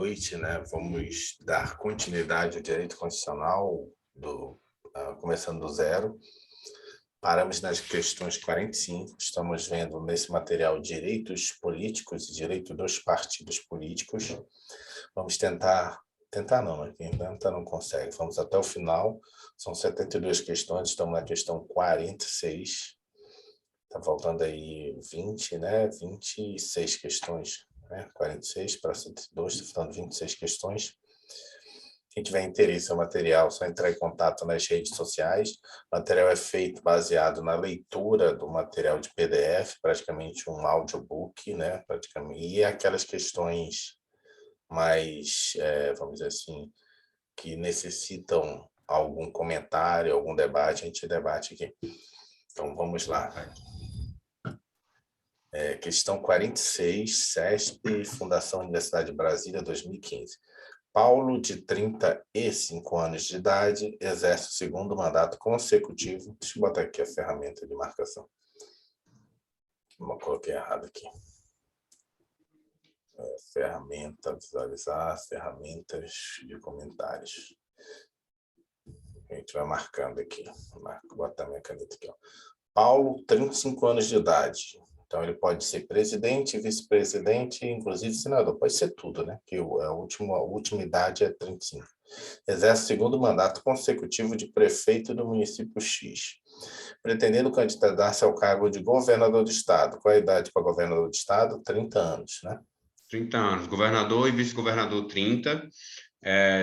noite, né? Vamos dar continuidade ao direito constitucional, começando do zero. Paramos nas questões 45, estamos vendo nesse material direitos políticos e direito dos partidos políticos. Vamos tentar não, né? Quem tenta não consegue. Vamos até o final, são 72 questões, estamos na questão 46. Está faltando aí 20, né? 26 questões, né? 46 para 72, está faltando 26 questões. Quem tiver interesse no material, é só entrar em contato nas redes sociais. O material é feito baseado na leitura do material de PDF, praticamente um audiobook, né? Praticamente, e aquelas questões mais, vamos dizer assim, que necessitam algum comentário, algum debate, a gente debate aqui. Então, vamos lá. Questão 46, CESP, Fundação Universidade de Brasília, 2015. Paulo, de 35 anos de idade, exerce o segundo mandato consecutivo. Deixa eu botar aqui a ferramenta de marcação. Eu coloquei errado aqui. Ferramenta, visualizar, ferramentas de comentários. A gente vai marcando aqui. Vou botar minha caneta aqui. Ó. Paulo, 35 anos de idade. Então, ele pode ser presidente, vice-presidente, inclusive senador. Pode ser tudo, né? Que a última idade é 35. Exerce o segundo mandato consecutivo de prefeito do município X. Pretendendo candidatar-se ao cargo de governador do estado. Qual é a idade para governador do estado? 30 anos, né? 30 anos. Governador e vice-governador, 30.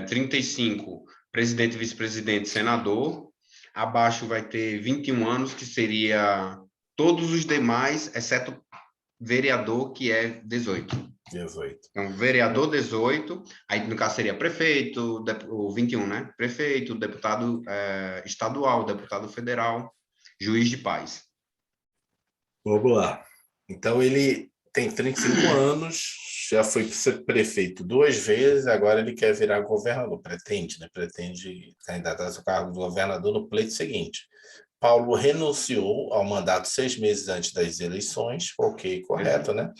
35, presidente, vice-presidente, senador. Abaixo vai ter 21 anos, que seria todos os demais, exceto vereador, que é 18. 18. Então, vereador, 18. Aí, no caso, seria prefeito, o 21, né? Prefeito, deputado estadual, deputado federal, juiz de paz. Vamos lá. Então, ele tem 35 anos, já foi prefeito 2 vezes, agora ele quer virar governador. Pretende, né? Pretende candidatar-se ao cargo de governador no pleito seguinte. Paulo renunciou ao mandato 6 meses antes das eleições, ok, correto, né?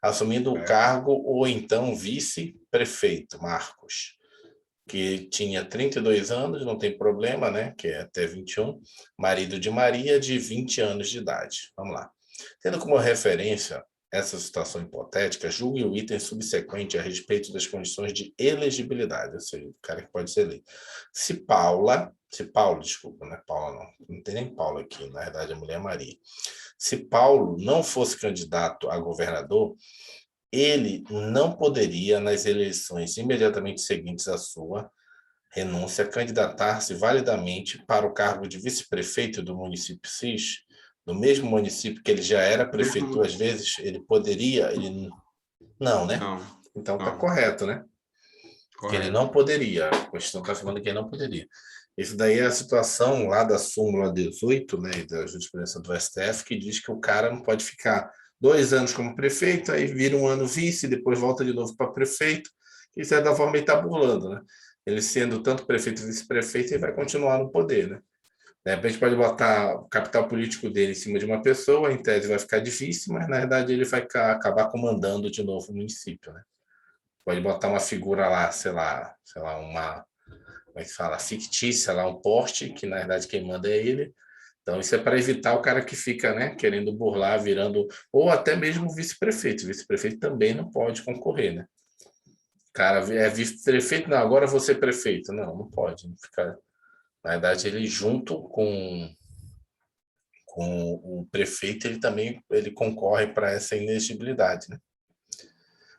Assumindo o cargo ou então vice-prefeito, Marcos, que tinha 32 anos, não tem problema, né? Que é até 21, marido de Maria, de 20 anos de idade. Vamos lá. Tendo como referência essa situação hipotética, julgue o item subsequente a respeito das condições de elegibilidade, ou seja, o cara que pode ser eleito. Se Paulo, desculpa, não é Paula não tem nem Paulo aqui, na verdade a mulher é Maria. Se Paulo não fosse candidato a governador, ele não poderia, nas eleições imediatamente seguintes à sua renúncia, candidatar-se validamente para o cargo de vice-prefeito do município X, no mesmo município que ele já era prefeito 2 vezes, ele poderia, ele não, né? Não. Então está correto, né? Que ele não poderia, a Constituição está falando que ele não poderia. Isso daí é a situação lá da súmula 18, né, e da jurisprudência do STF, que diz que o cara não pode ficar 2 anos como prefeito, aí vira um ano vice, depois volta de novo para prefeito, que de certa forma ele está burlando, né? Ele sendo tanto prefeito e vice-prefeito, ele vai continuar no poder, né? De repente pode botar o capital político dele em cima de uma pessoa, em tese vai ficar difícil, mas na verdade ele vai acabar comandando de novo o município, né? Pode botar uma figura lá, sei lá, uma, como é que fala, fictícia lá, um poste, que na verdade quem manda é ele. Então isso é para evitar o cara que fica, né, querendo burlar, virando, ou até mesmo vice-prefeito. O vice-prefeito também não pode concorrer, né? O cara é vice-prefeito, não, agora vou ser prefeito. Não pode. Não fica. Na verdade, ele junto com o prefeito, ele concorre para essa inelegibilidade, né?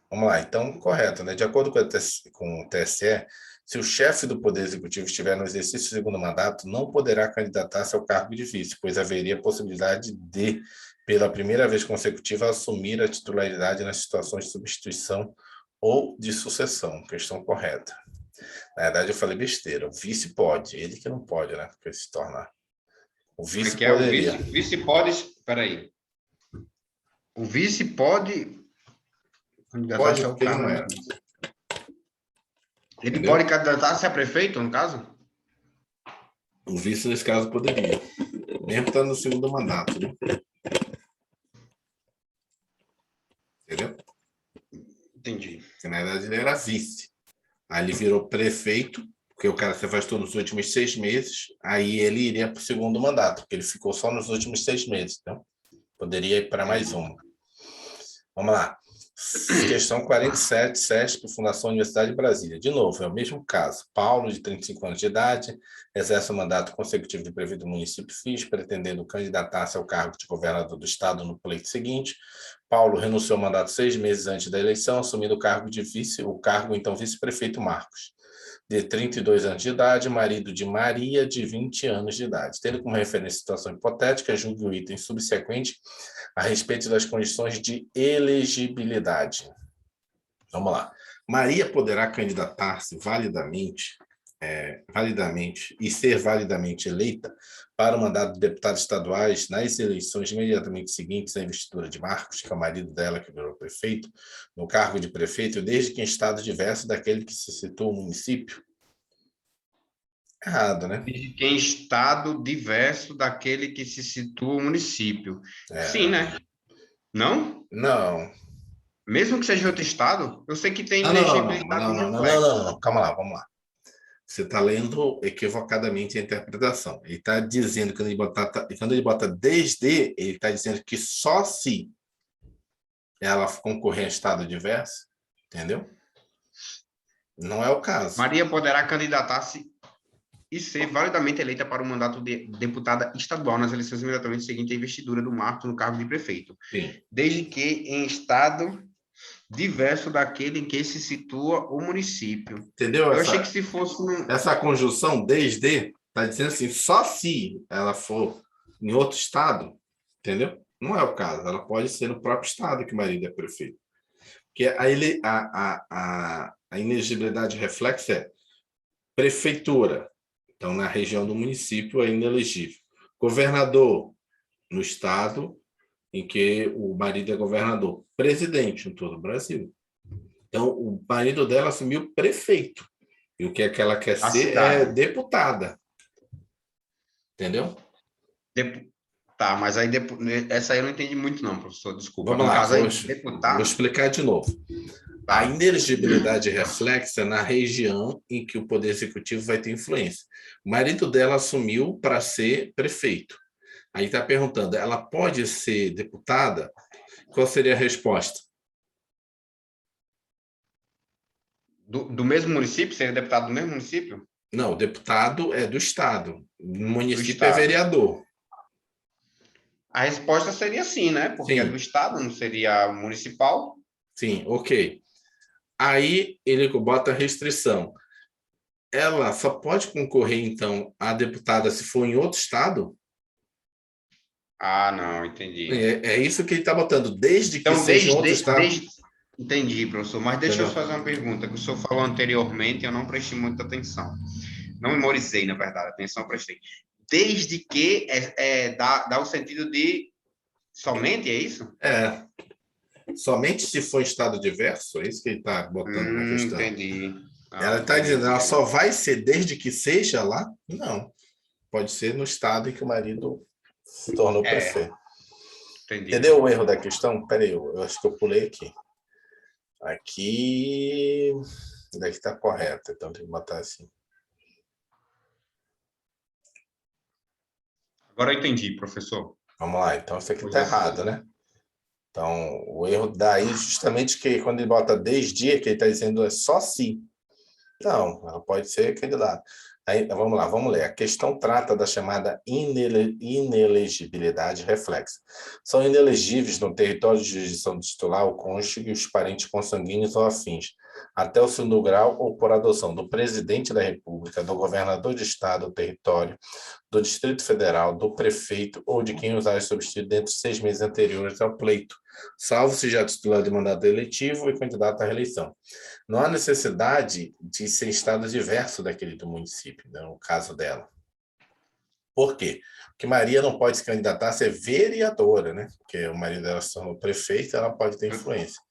Vamos lá, então, correto, né? De acordo com o TSE, se o chefe do Poder Executivo estiver no exercício do segundo mandato, não poderá candidatar-se ao cargo de vice, pois haveria a possibilidade de, pela primeira vez consecutiva, assumir a titularidade nas situações de substituição ou de sucessão. Questão correta. Na verdade, eu falei besteira. O vice pode, ele que não pode, né? Porque se torna. O vice poderia. O vice pode. Espera aí. O vice pode. Pode, porque ele não era. Ele pode candidatar-se a prefeito, no caso? O vice, nesse caso, poderia. Mesmo estando no segundo mandato, né? Entendeu? Entendi. Porque, na verdade, ele era vice. Aí ele virou prefeito, porque o cara se afastou nos últimos 6 meses, aí ele iria para o segundo mandato, porque ele ficou só nos últimos 6 meses. Então, poderia ir para mais Entendi. uma. Vamos lá. Questão 47, CESP, Fundação Universidade de Brasília. De novo, é o mesmo caso. Paulo, de 35 anos de idade, exerce o mandato consecutivo de prefeito do município X, pretendendo candidatar-se ao cargo de governador do estado no pleito seguinte. Paulo renunciou ao mandato 6 meses antes da eleição, assumindo o cargo de então vice-prefeito Marcos, de 32 anos de idade, marido de Maria, de 20 anos de idade. Tendo como referência a situação hipotética, julgue o item subsequente a respeito das condições de elegibilidade. Vamos lá. Maria poderá candidatar-se validamente e ser validamente eleita para o mandato de deputados estaduais nas eleições imediatamente seguintes à investidura de Marcos, que é o marido dela que virou prefeito, no cargo de prefeito, desde que em estado diverso daquele que se situa o município? Errado, né? Desde que em estado diverso daquele que se situa o município. Sim, É. né? Não? Não. Mesmo que seja outro estado, eu sei que tem Não, elegibilidade não, não, não, não, não, não. Calma lá, vamos lá. Você está lendo equivocadamente a interpretação. Ele está dizendo que quando ele bota desde, ele está dizendo que só se ela concorrer a estado diverso, entendeu? Não é o caso. Maria poderá candidatar-se e ser validamente eleita para o mandato de deputada estadual nas eleições imediatamente seguintes à investidura do Marcos no cargo de prefeito, Sim. desde que em estado diverso daquele em que se situa o município. Entendeu? Eu achei que se fosse essa conjunção desde está dizendo assim, só se ela for em outro estado, entendeu? Não é o caso. Ela pode ser no próprio estado que o marido é prefeito. Porque a inegibilidade reflexa é prefeitura. Então, na região do município é inelegível. Governador, no estado em que o marido é governador. Presidente, em todo o Brasil. Então, o marido dela assumiu prefeito. E o que é que ela quer a ser é cidade. deputada. Entendeu? Tá, mas aí essa aí eu não entendi muito não, professor, desculpa. Vamos No lá, caso aí, vou deputado, explicar de novo. A tá. inelegibilidade reflexa na região em que o Poder Executivo vai ter influência. O marido dela assumiu para ser prefeito. Aí está perguntando, ela pode ser deputada? Qual seria a resposta? Do mesmo município? Seria deputado do mesmo município? Não, o deputado é do Estado. O Do município é estado. vereador. A resposta seria sim, né? Porque é do Sim, estado, não seria municipal. sim, ok. Aí ele bota restrição. Ela só pode concorrer, então, a deputada se for em outro estado? Ah, não, entendi. É isso que ele está botando, desde que Então, seja em outro estado. entendi, professor, mas deixa eu Entendeu? fazer uma pergunta que o senhor falou anteriormente e eu não prestei muita atenção. Não memorizei, na verdade, atenção eu prestei. Desde que dá o sentido de somente, é isso? É, somente se for em estado diverso, é isso que ele está botando na questão. Entendi. Ela Ah, está entendi, dizendo, ela entendi. só vai ser desde que seja lá? Não. Pode ser no estado em que o marido se tornou É, prefeito. entendi. Entendeu o erro da questão? Peraí, eu acho que eu pulei aqui. Aqui. Daqui está correto, então tem que botar assim. Agora eu entendi, professor. Vamos lá, então isso aqui Pois está assim. errado, né? Então, o erro daí, justamente que quando ele bota desde, que ele está dizendo é só se. Não, ela pode ser candidata. Aí, vamos lá, vamos ler. A questão trata da chamada inelegibilidade reflexa. São inelegíveis no território de jurisdição do titular o cônjuge e os parentes consanguíneos ou afins, até o segundo grau ou por adoção do presidente da República, do governador de estado ou território, do Distrito Federal, do prefeito ou de quem usar substituir dentro de 6 meses anteriores ao pleito, salvo se já titular de mandato eletivo e candidato à reeleição. Não há necessidade de ser estado diverso daquele do município, né, no caso dela. Por quê? Porque Maria não pode se candidatar a ser vereadora, né? Porque o marido dela se tornou prefeito, ela pode ter influência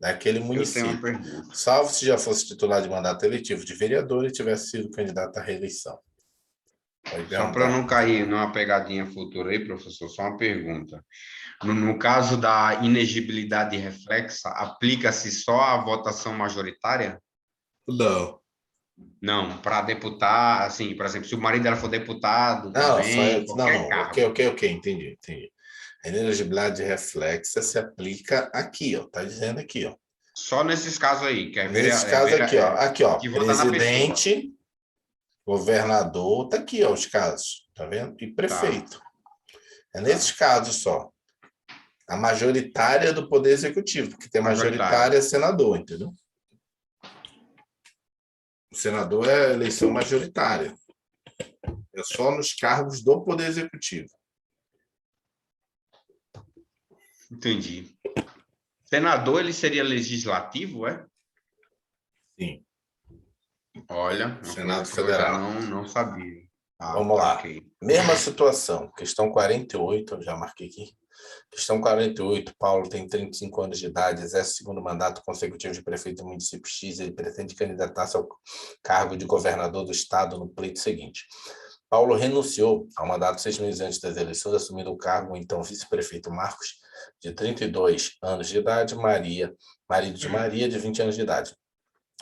naquele Eu tenho uma município, pergunta. salvo se já fosse titular de mandato eletivo de vereador e tivesse sido candidato à reeleição. Pode Só para perguntar. não cair numa pegadinha futura aí, professor, só uma pergunta. No caso da inegibilidade reflexa, aplica-se só à votação majoritária? Não. Não, para deputar, assim, por exemplo, se o marido dela for deputado Não, só também, é. Não, qualquer não. Ok, cargo. ok, ok. Entendi, entendi. A inegibilidade reflexa se aplica aqui, ó. Tá dizendo aqui, ó. Só nesses casos aí, que Nesses casos aqui, ó. Aqui, ó. de votar na pessoa. Presidente, governador, tá aqui, ó, os casos. Tá vendo? E Tá, prefeito. É nesses tá. casos só. A majoritária do Poder Executivo, porque tem Majoritária. majoritária senador, entendeu? O senador é eleição majoritária. É só nos cargos do Poder Executivo. Entendi. Senador, ele seria legislativo, é? Sim. Olha, uma coisa Senado que eu já Federal. não sabia. Ah, Vamos lá. ok. Mesma situação. Questão 48, eu já marquei aqui. Questão 48, Paulo tem 35 anos de idade, exerce o segundo mandato consecutivo de prefeito do município X, ele pretende candidatar-se ao cargo de governador do estado no pleito seguinte. Paulo renunciou ao mandato 6 meses antes das eleições, assumindo o cargo o então vice-prefeito Marcos, de 32 anos de idade, marido de Maria, de 20 anos de idade.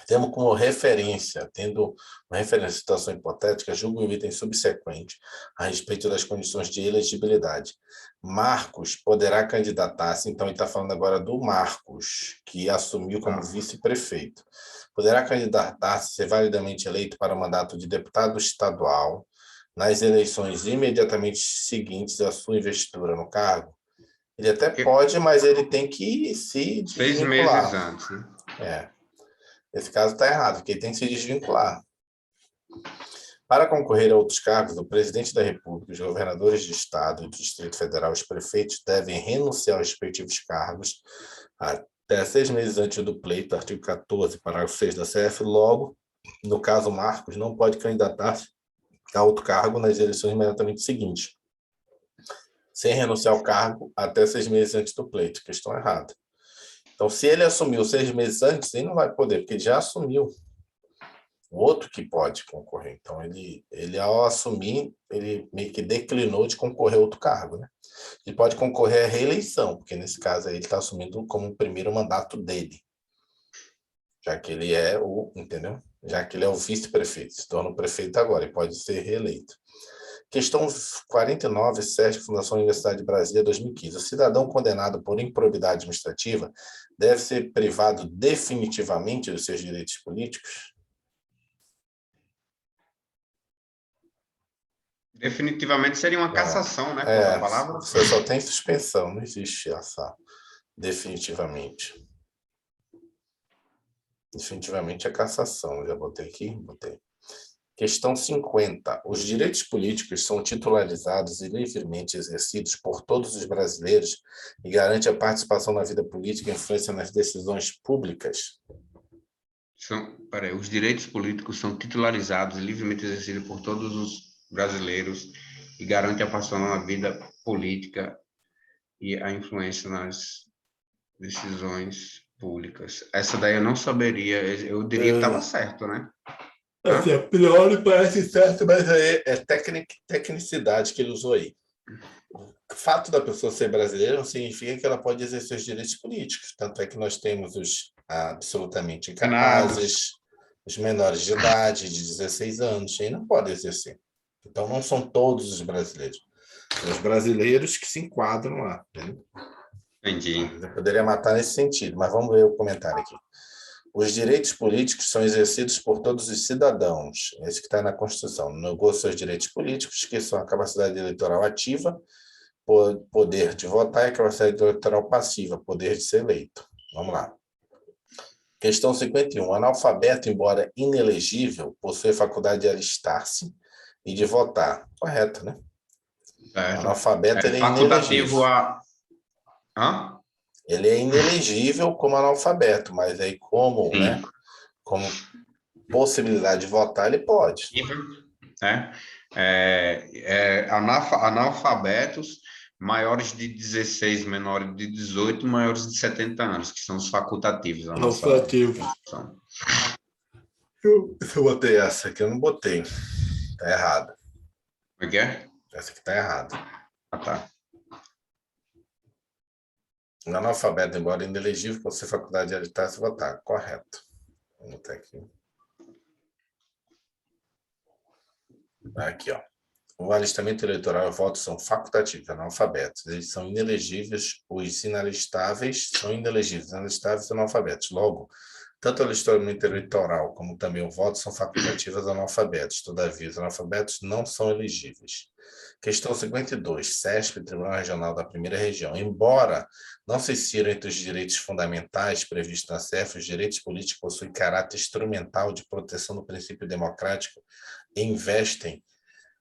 Tendo uma referência à situação hipotética, julgo o item subsequente a respeito das condições de elegibilidade. Marcos poderá candidatar-se, então ele está falando agora do Marcos, que assumiu como Tá. vice-prefeito. Poderá candidatar-se, ser validamente eleito para o mandato de deputado estadual nas eleições imediatamente seguintes à sua investidura no cargo. Ele até Eu- pode, mas ele tem que se 6 meses desvincular. antes, né? É. Esse caso está errado, porque ele tem que se desvincular. Para concorrer a outros cargos, o presidente da República, os governadores de Estado e do Distrito Federal, os prefeitos devem renunciar aos respectivos cargos até 6 meses antes do pleito, artigo 14, parágrafo 6 da CF. Logo, no caso Marcos, não pode candidatar-se a outro cargo nas eleições imediatamente seguintes, sem renunciar ao cargo até 6 meses antes do pleito. Questão errada. Então, se ele assumiu 6 meses antes, ele não vai poder, porque ele já assumiu. O outro que pode concorrer. Então, ele ao assumir, ele meio que declinou de concorrer a outro cargo, né? Ele pode concorrer à reeleição, porque nesse caso aí ele está assumindo como o primeiro mandato dele, já que ele é entendeu? Já que ele é o vice-prefeito, se torna o prefeito agora e pode ser reeleito. Questão 49, SESC, Fundação Universidade de Brasília, 2015. O cidadão condenado por improbidade administrativa deve ser privado definitivamente dos seus direitos políticos? Definitivamente seria uma Não. cassação, né? Com outra palavra. Você só tem suspensão, não existe essa definitivamente. Definitivamente é cassação. Já botei aqui? Botei. Questão 50. Os direitos políticos são titularizados e livremente exercidos por todos os brasileiros e garante a participação na vida política e influência nas decisões públicas? Peraí, os direitos políticos são titularizados e livremente exercidos por todos os brasileiros e garante a participação na vida política e a influência nas decisões públicas. Essa daí eu não saberia, eu diria que estava certo, né? Assim, a priori parece certo, mas aí é tecnicidade que ele usou aí. O fato da pessoa ser brasileira não significa que ela pode exercer os direitos políticos. Tanto é que nós temos os absolutamente Penados. incapazes, os menores de idade, de 16 anos, e não podem exercer. Então, não são todos os brasileiros. São os brasileiros que se enquadram lá. Entendeu? Entendi. Eu poderia matar nesse sentido, mas vamos ver o comentário aqui. Os direitos políticos são exercidos por todos os cidadãos. Esse que está na Constituição. Negou seus direitos políticos, que são a capacidade eleitoral ativa, poder de votar, e a capacidade eleitoral passiva, poder de ser eleito. Vamos lá. Questão 51. O analfabeto, embora inelegível, possui a faculdade de alistar-se e de votar. Correto, né? O Certo. analfabeto ele é Facultativo inelegível. a... Hã? Ele é inelegível como analfabeto, mas aí Sim. como possibilidade de votar, ele pode. Né? Analfabetos maiores de 16, menores de 18, maiores de 70 anos, que são os facultativos da nossa Constituição. Se eu botei essa aqui, eu não botei. Tá errado. Como é que é? Essa aqui está errada. Ah, tá. Analfabeto, embora inelegível, possui faculdade de editar e votar. Correto. Vamos botar aqui. Aqui, ó. O alistamento eleitoral e o voto são facultativos, analfabetos. Eles são inelegíveis, os inalistáveis são inelegíveis, inalistáveis são analfabetos. Logo, tanto o alistamento eleitoral como também o voto são facultativos analfabetos. Todavia, os analfabetos não são elegíveis. Questão 52. CESP, Tribunal Regional da Primeira Região. Embora não se insiram entre os direitos fundamentais previstos na CEF, os direitos políticos possuem caráter instrumental de proteção do princípio democrático e investem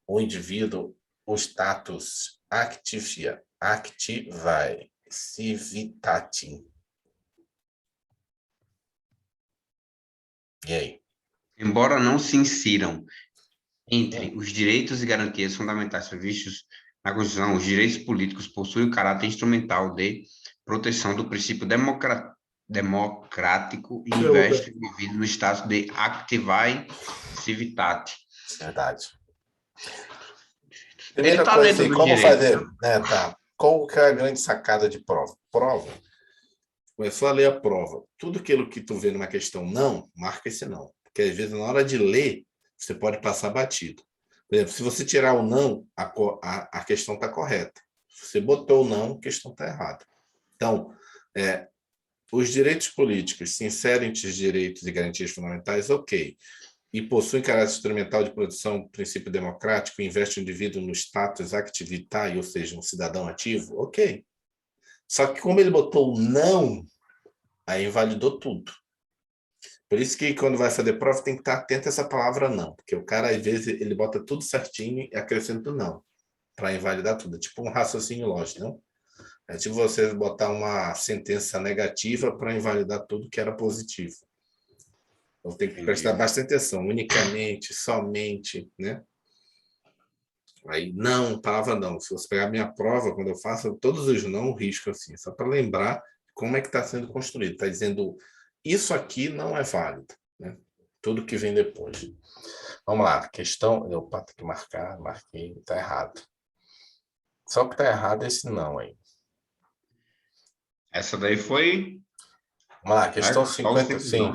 o indivíduo o status activae civitatis. E aí? Embora não se insiram entre os direitos e garantias fundamentais previstos na Constituição, os direitos políticos possuem o caráter instrumental de proteção do princípio democrático e investem o indivíduo no status de activae civitatis. Verdade. Ele Primeira está coisa dentro assim, do como direito. fazer? Tá. Qual que é a grande sacada de prova? Prova. Começou a ler a prova. Tudo aquilo que tu vê numa questão não, marca esse não. Porque às vezes na hora de ler, você pode passar batido. Por exemplo, se você tirar o não, a questão está correta. Se você botou o não, a questão está errada. Então, os direitos políticos se inserem entre os direitos e garantias fundamentais, ok. E possuem caráter instrumental de produção do princípio democrático, investe o indivíduo no status activitae, ou seja, um cidadão ativo, ok. Só que como ele botou não, aí invalidou tudo. Por isso que quando vai fazer prova tem que estar atento a essa palavra não, porque o cara às vezes ele bota tudo certinho e acrescenta o não, para invalidar tudo. É tipo um raciocínio lógico, não? É tipo você botar uma sentença negativa para invalidar tudo que era positivo. Então tem que prestar bastante atenção, unicamente, somente, né? Aí, não, palavra não. Se você pegar a minha prova, quando eu faço, todos os não risco assim, só para lembrar como é que está sendo construído. Está dizendo, isso aqui não é válido, né? Tudo que vem depois. Vamos lá, questão. Opa, tem que marcar, marquei, está errado. Só que está errado é esse não aí. Essa daí foi. Vamos lá, questão Só 50, sim.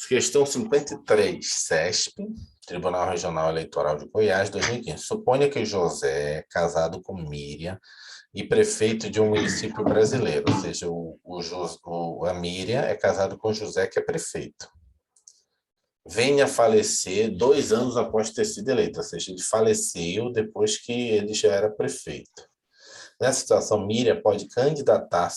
Questão 53, CESP, Tribunal Regional Eleitoral de Goiás, 2015. Suponha que José é casado com Miriam e prefeito de um município brasileiro, ou seja, a Miriam é casado com José, que é prefeito. Venha a falecer 2 anos após ter sido eleito, ou seja, ele faleceu depois que ele já era prefeito. Nessa situação, Miriam pode candidatar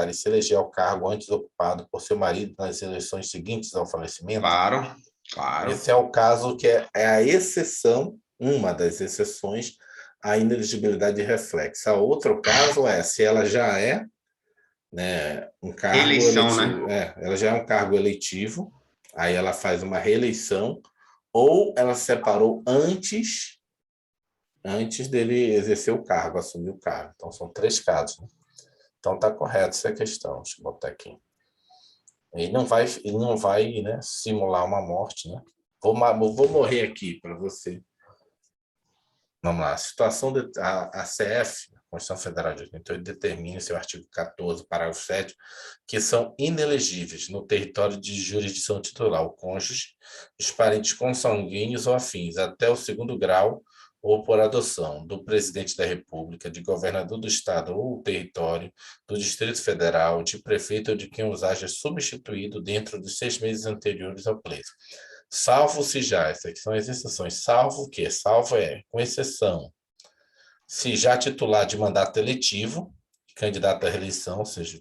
e se eleger ao cargo antes ocupado por seu marido nas eleições seguintes ao falecimento? Claro, claro. Esse é o caso que é a exceção, uma das exceções, à inelegibilidade reflexa. Outro caso é se ela já é, né, um cargo Eleição, eletivo. né? Ela já é um cargo eletivo, aí ela faz uma reeleição, ou ela se separou antes dele exercer o cargo, assumir o cargo. Então, são 3 casos. Né? Então, está correto essa questão. Deixa eu botar aqui. Ele não vai, né, simular uma morte. Né? Vou morrer aqui para você. Vamos lá. A situação a CF, a Constituição Federal de 88, determina em seu artigo 14, parágrafo 7, que são inelegíveis no território de jurisdição titular o cônjuge, os parentes consanguíneos ou afins, até o 2º grau ou por adoção do presidente da República, de governador do estado ou território, do Distrito Federal, de prefeito ou de quem os haja substituído dentro dos 6 meses anteriores ao pleito. Salvo se já, essas aqui são as exceções, salvo o quê? Salvo com exceção. Se já titular de mandato eletivo, candidato à reeleição, ou seja,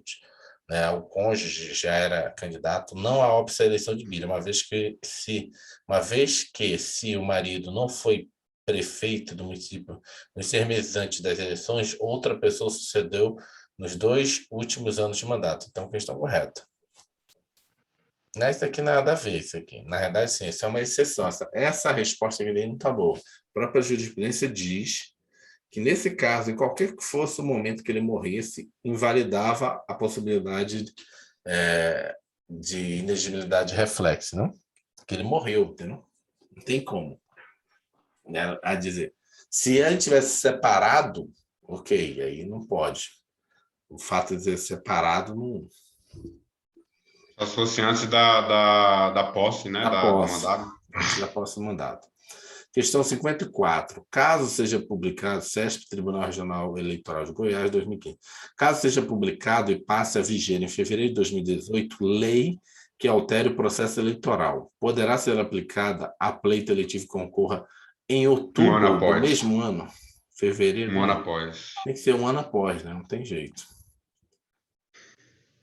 né, o cônjuge já era candidato, não há óbice à eleição de Miriam, uma vez que se o marido não foi prefeito do município nos 6 meses antes das eleições, outra pessoa sucedeu nos 2 últimos anos de mandato. Então, questão correta. Não, isso aqui nada a ver, isso aqui. Na verdade, sim, isso é uma exceção. Essa resposta aqui não está boa. A própria jurisprudência diz que, nesse caso, em qualquer que fosse o momento que ele morresse, invalidava a possibilidade de inegibilidade reflexa, não? Que ele morreu, entendeu? Não tem como, né, a dizer. Se ele tivesse separado, ok, aí não pode. O fato de ser separado não. Só se fosse antes da posse, né? Da Do posse, mandato. antes da posse do mandato. Questão 54. Caso seja publicado, CESP, Tribunal Regional Eleitoral de Goiás, 2015. Caso seja publicado e passe a viger em fevereiro de 2018, lei que altere o processo eleitoral poderá ser aplicada a pleito eletivo que concorra em Um ano outubro do após. mesmo ano. Fevereiro, Um ano não. após. Tem que ser um ano após, né? Não tem jeito.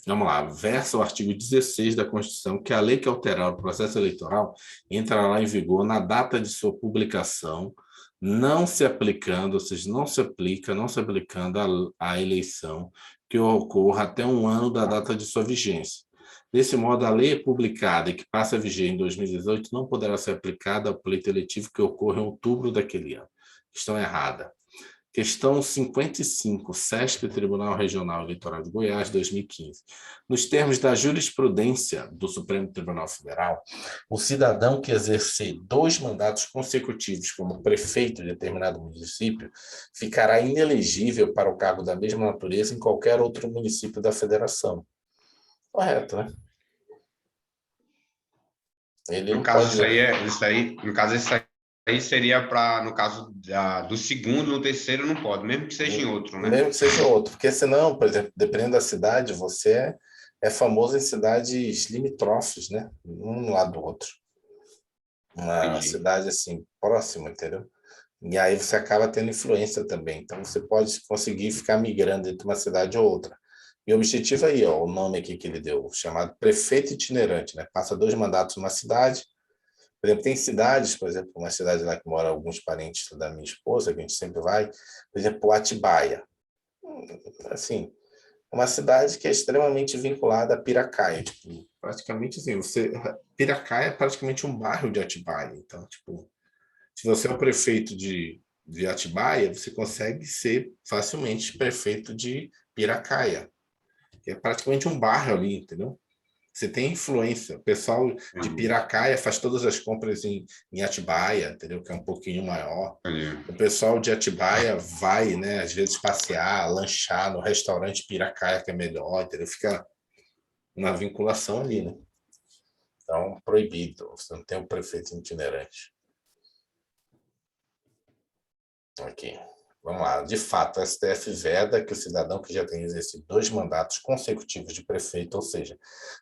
Vamos lá, versa o artigo 16 da Constituição que a lei que alterar o processo eleitoral entrará em vigor na data de sua publicação, não se aplicando, ou seja, não se aplicando à eleição que ocorra até um ano da data de sua vigência. Desse modo, a lei publicada e que passa a viger em 2018 não poderá ser aplicada ao pleito eletivo que ocorra em outubro daquele ano. Questão errada. Questão 55, CESP, Tribunal Regional Eleitoral de Goiás, 2015. Nos termos da jurisprudência do Supremo Tribunal Federal, o cidadão que exercer 2 mandatos consecutivos como prefeito de determinado município ficará inelegível para o cargo da mesma natureza em qualquer outro município da federação. Correto, né? Ele No não caso, pode. isso aí seria para, no caso do segundo, no terceiro não pode, mesmo que seja em outro, né? Mesmo que seja outro, porque senão, por exemplo, dependendo da cidade, você é famoso em cidades limítrofes, né? Um lado do outro. Uma Entendi. cidade assim, próxima, entendeu? E aí você acaba tendo influência também. Então você pode conseguir ficar migrando entre uma cidade ou outra. E o objetivo aí, ó, o nome aqui que ele deu, chamado prefeito itinerante, né? Passa 2 mandatos numa cidade. Por exemplo, tem cidades, por exemplo, uma cidade lá que mora alguns parentes da minha esposa, que a gente sempre vai, por exemplo, Atibaia. Assim, uma cidade que é extremamente vinculada a Piracaia, tipo, praticamente assim, Piracaia é praticamente um bairro de Atibaia, então, tipo, se você é o prefeito de Atibaia, você consegue ser facilmente prefeito de Piracaia, que é praticamente um bairro ali, entendeu? Você tem influência. O pessoal de Entendi. Piracaia faz todas as compras em Atibaia, entendeu? Que é um pouquinho maior. O Entendi. pessoal de Atibaia vai, né, às vezes passear, lanchar no restaurante Piracaia, que é melhor, entendeu? Fica uma vinculação ali, né? Então, proibido. Você não tem um prefeito itinerante. Aqui. Vamos lá. De fato, o STF veda que o cidadão que já tenha exercido 2 mandatos consecutivos de prefeito, ou seja,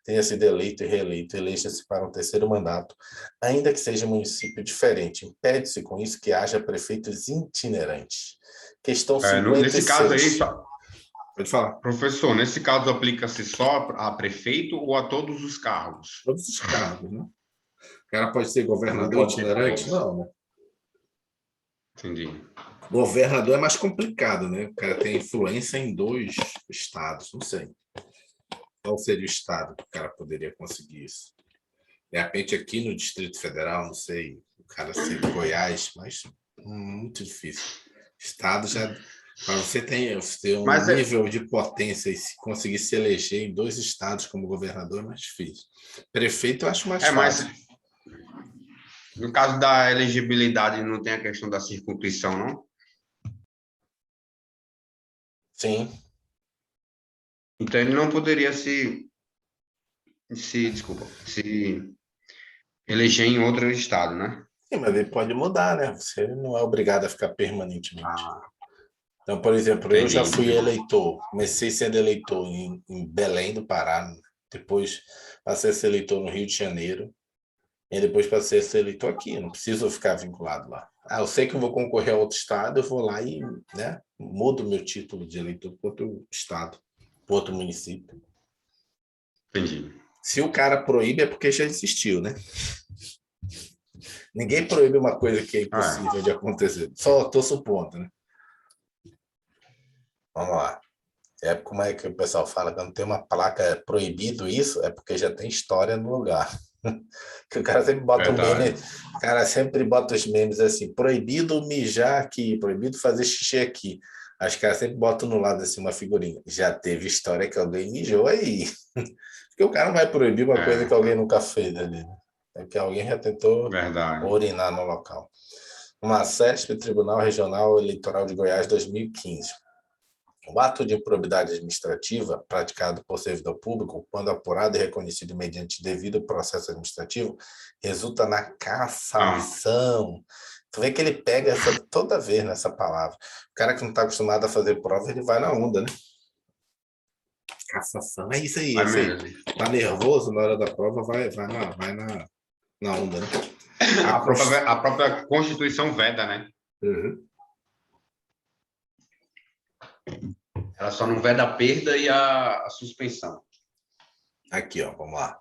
tenha sido eleito e reeleito, eleja-se para um terceiro mandato, ainda que seja em município diferente. Impede-se com isso que haja prefeitos itinerantes. Questão Nesse caso aí, 56. Pode falar. professor, nesse caso aplica-se só a prefeito ou a todos os cargos? Todos os cargos, né? O cara pode ser Não governador pode ter itinerante? três. Não, né? Entendi. Governador é mais complicado, né? O cara tem influência em 2 estados, não sei. Qual seria o estado que o cara poderia conseguir isso? De repente, aqui no Distrito Federal, não sei, o cara ser Goiás, mas muito difícil. Estado já. Para você ter um Mas nível de potência e se conseguir se eleger em 2 estados como governador é mais difícil. Prefeito eu acho mais mas fácil. no caso da elegibilidade não tem a questão da circunscrição, não? Sim, Então ele não poderia se eleger em outro estado, né? sim, mas ele pode mudar, né? Você não é obrigado a ficar permanentemente. Ah, Então, por exemplo, eu entendi, já fui entendi. eleitor, comecei sendo eleitor em Belém do Pará, depois passei a ser eleitor no Rio de Janeiro, e depois passei a ser eleitor aqui, não preciso ficar vinculado lá. Ah, eu sei que eu vou concorrer a outro estado, eu vou lá e, né, mudo meu título de eleitor para outro estado, para outro município. Entendi. Se o cara proíbe, é porque já existiu, né? Ninguém proíbe uma coisa que é Ah, impossível de acontecer. Só estou supondo, né? Vamos lá. É como é que o pessoal fala, quando tem uma placa proibido isso, é porque já tem história no lugar. Que o cara sempre bota um meme, verdade. o cara sempre bota os memes assim, proibido mijar aqui, proibido fazer xixi aqui. Acho que o cara sempre bota no lado assim uma figurinha. Já teve história que alguém mijou aí. Porque o cara não vai proibir uma coisa que alguém nunca fez ali, né? É que alguém já tentou Verdade. urinar no local. Uma CESP, Tribunal Regional Eleitoral de Goiás, 2015. O ato de improbidade administrativa praticado por servidor público, quando apurado e reconhecido mediante devido processo administrativo, resulta na Não. cassação. Tu vê que ele pega essa toda vez nessa palavra. O cara que não está acostumado a fazer prova, ele vai na onda, né? Cassação. É isso aí, é Vai isso aí. mesmo. Tá nervoso na hora da prova, vai na onda, né? A própria Constituição veda, né? Uhum. Ela só não veda a perda e a suspensão. Aqui, ó, vamos lá.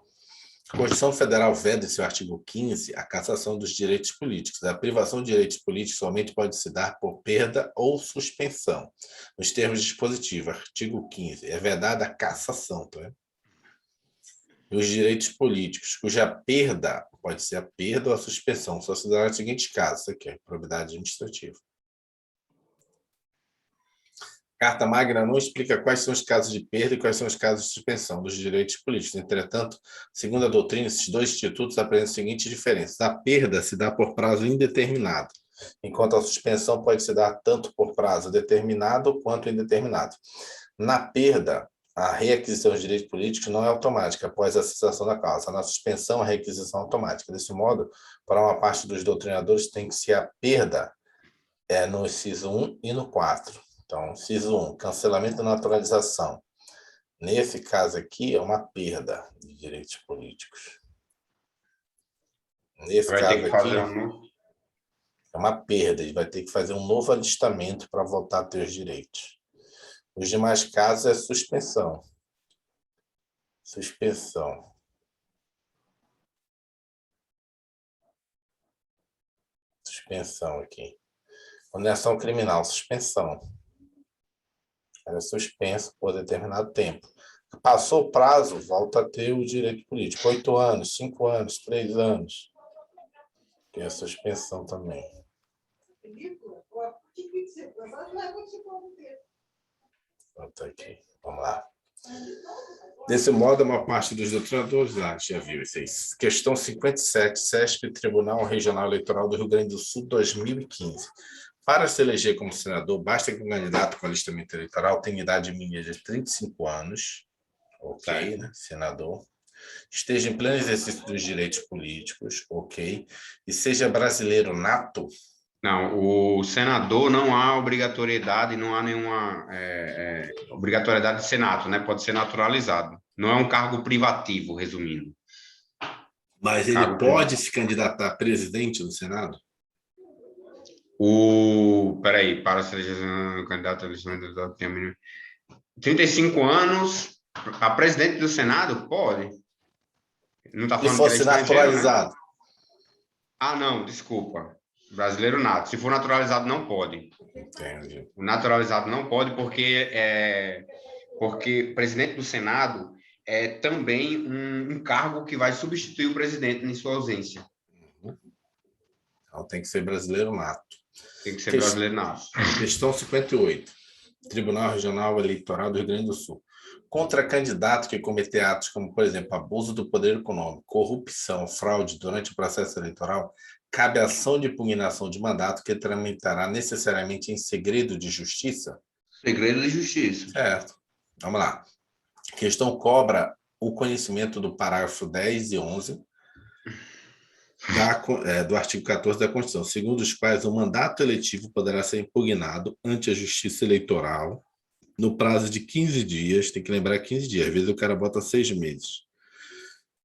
A Constituição Federal veda em seu artigo 15 a cassação dos direitos políticos. A privação de direitos políticos somente pode se dar por perda ou suspensão. Nos termos dispositivos, artigo 15, é vedada a cassação, tá vendo? Os direitos políticos, cuja perda pode ser a perda ou a suspensão, só se dará nos seguintes casos, isso aqui é probidade administrativa. Carta Magna não explica quais são os casos de perda e quais são os casos de suspensão dos direitos políticos. Entretanto, segundo a doutrina, esses dois institutos apresentam as seguintes diferenças. A perda se dá por prazo indeterminado, enquanto a suspensão pode se dar tanto por prazo determinado quanto indeterminado. Na perda, a requisição dos direitos políticos não é automática após a cessação da causa. Na suspensão, a requisição é automática. Desse modo, para uma parte dos doutrinadores, tem que ser a perda no inciso 1 e no 4. Então, inciso 1, cancelamento da naturalização. Nesse caso aqui, é uma perda de direitos políticos. Nesse Vai ter caso que aqui, fazer um. é uma perda. Ele vai ter que fazer um novo alistamento para voltar a ter os direitos. Os demais casos é suspensão. Suspensão. Suspensão aqui. Condenação criminal, suspensão. Era suspenso por determinado tempo. Passou o prazo, volta a ter o direito político. 8 anos, 5 anos, 3 anos. Tem a suspensão também. Volta aqui. Vamos lá. Desse modo, a maior parte dos doutrinadores, já viu isso aí. Questão 57, CESP, Tribunal Regional Eleitoral do Rio Grande do Sul, 2015. Para se eleger como senador, basta que o candidato com alistamento eleitoral tenha idade mínima de 35 anos, ok, né? Senador, esteja em pleno exercício dos direitos políticos, ok, e seja brasileiro nato. Não, o senador não há obrigatoriedade, não há nenhuma obrigatoriedade de ser nato, né? Pode ser naturalizado. Não é um cargo privativo, resumindo. Mas ele pode se candidatar a presidente do Senado? Peraí, para ser candidato a eleição do 35 anos, a presidente do Senado? Pode. Não está Ele falando que ele é fosse estrangeiro, né? naturalizado. Ah, não, desculpa. Brasileiro nato. Se for naturalizado, não pode. Entendi. O naturalizado não pode porque presidente do Senado é também um cargo que vai substituir o presidente em sua ausência. Então tem que ser brasileiro nato. Tem que ser brasileiro nato. Questão 58. Tribunal Regional Eleitoral do Rio Grande do Sul. Contra candidato que cometer atos como, por exemplo, abuso do poder econômico, corrupção, fraude durante o processo eleitoral, cabe ação de impugnação de mandato que tramitará necessariamente em segredo de justiça? Segredo de justiça. Certo. Vamos lá. A questão cobra o conhecimento do parágrafo 10 e 11 do artigo 14 da Constituição, segundo os quais o mandato eletivo poderá ser impugnado ante a Justiça Eleitoral no prazo de 15 dias, tem que lembrar 15 dias, às vezes o cara bota 6 meses,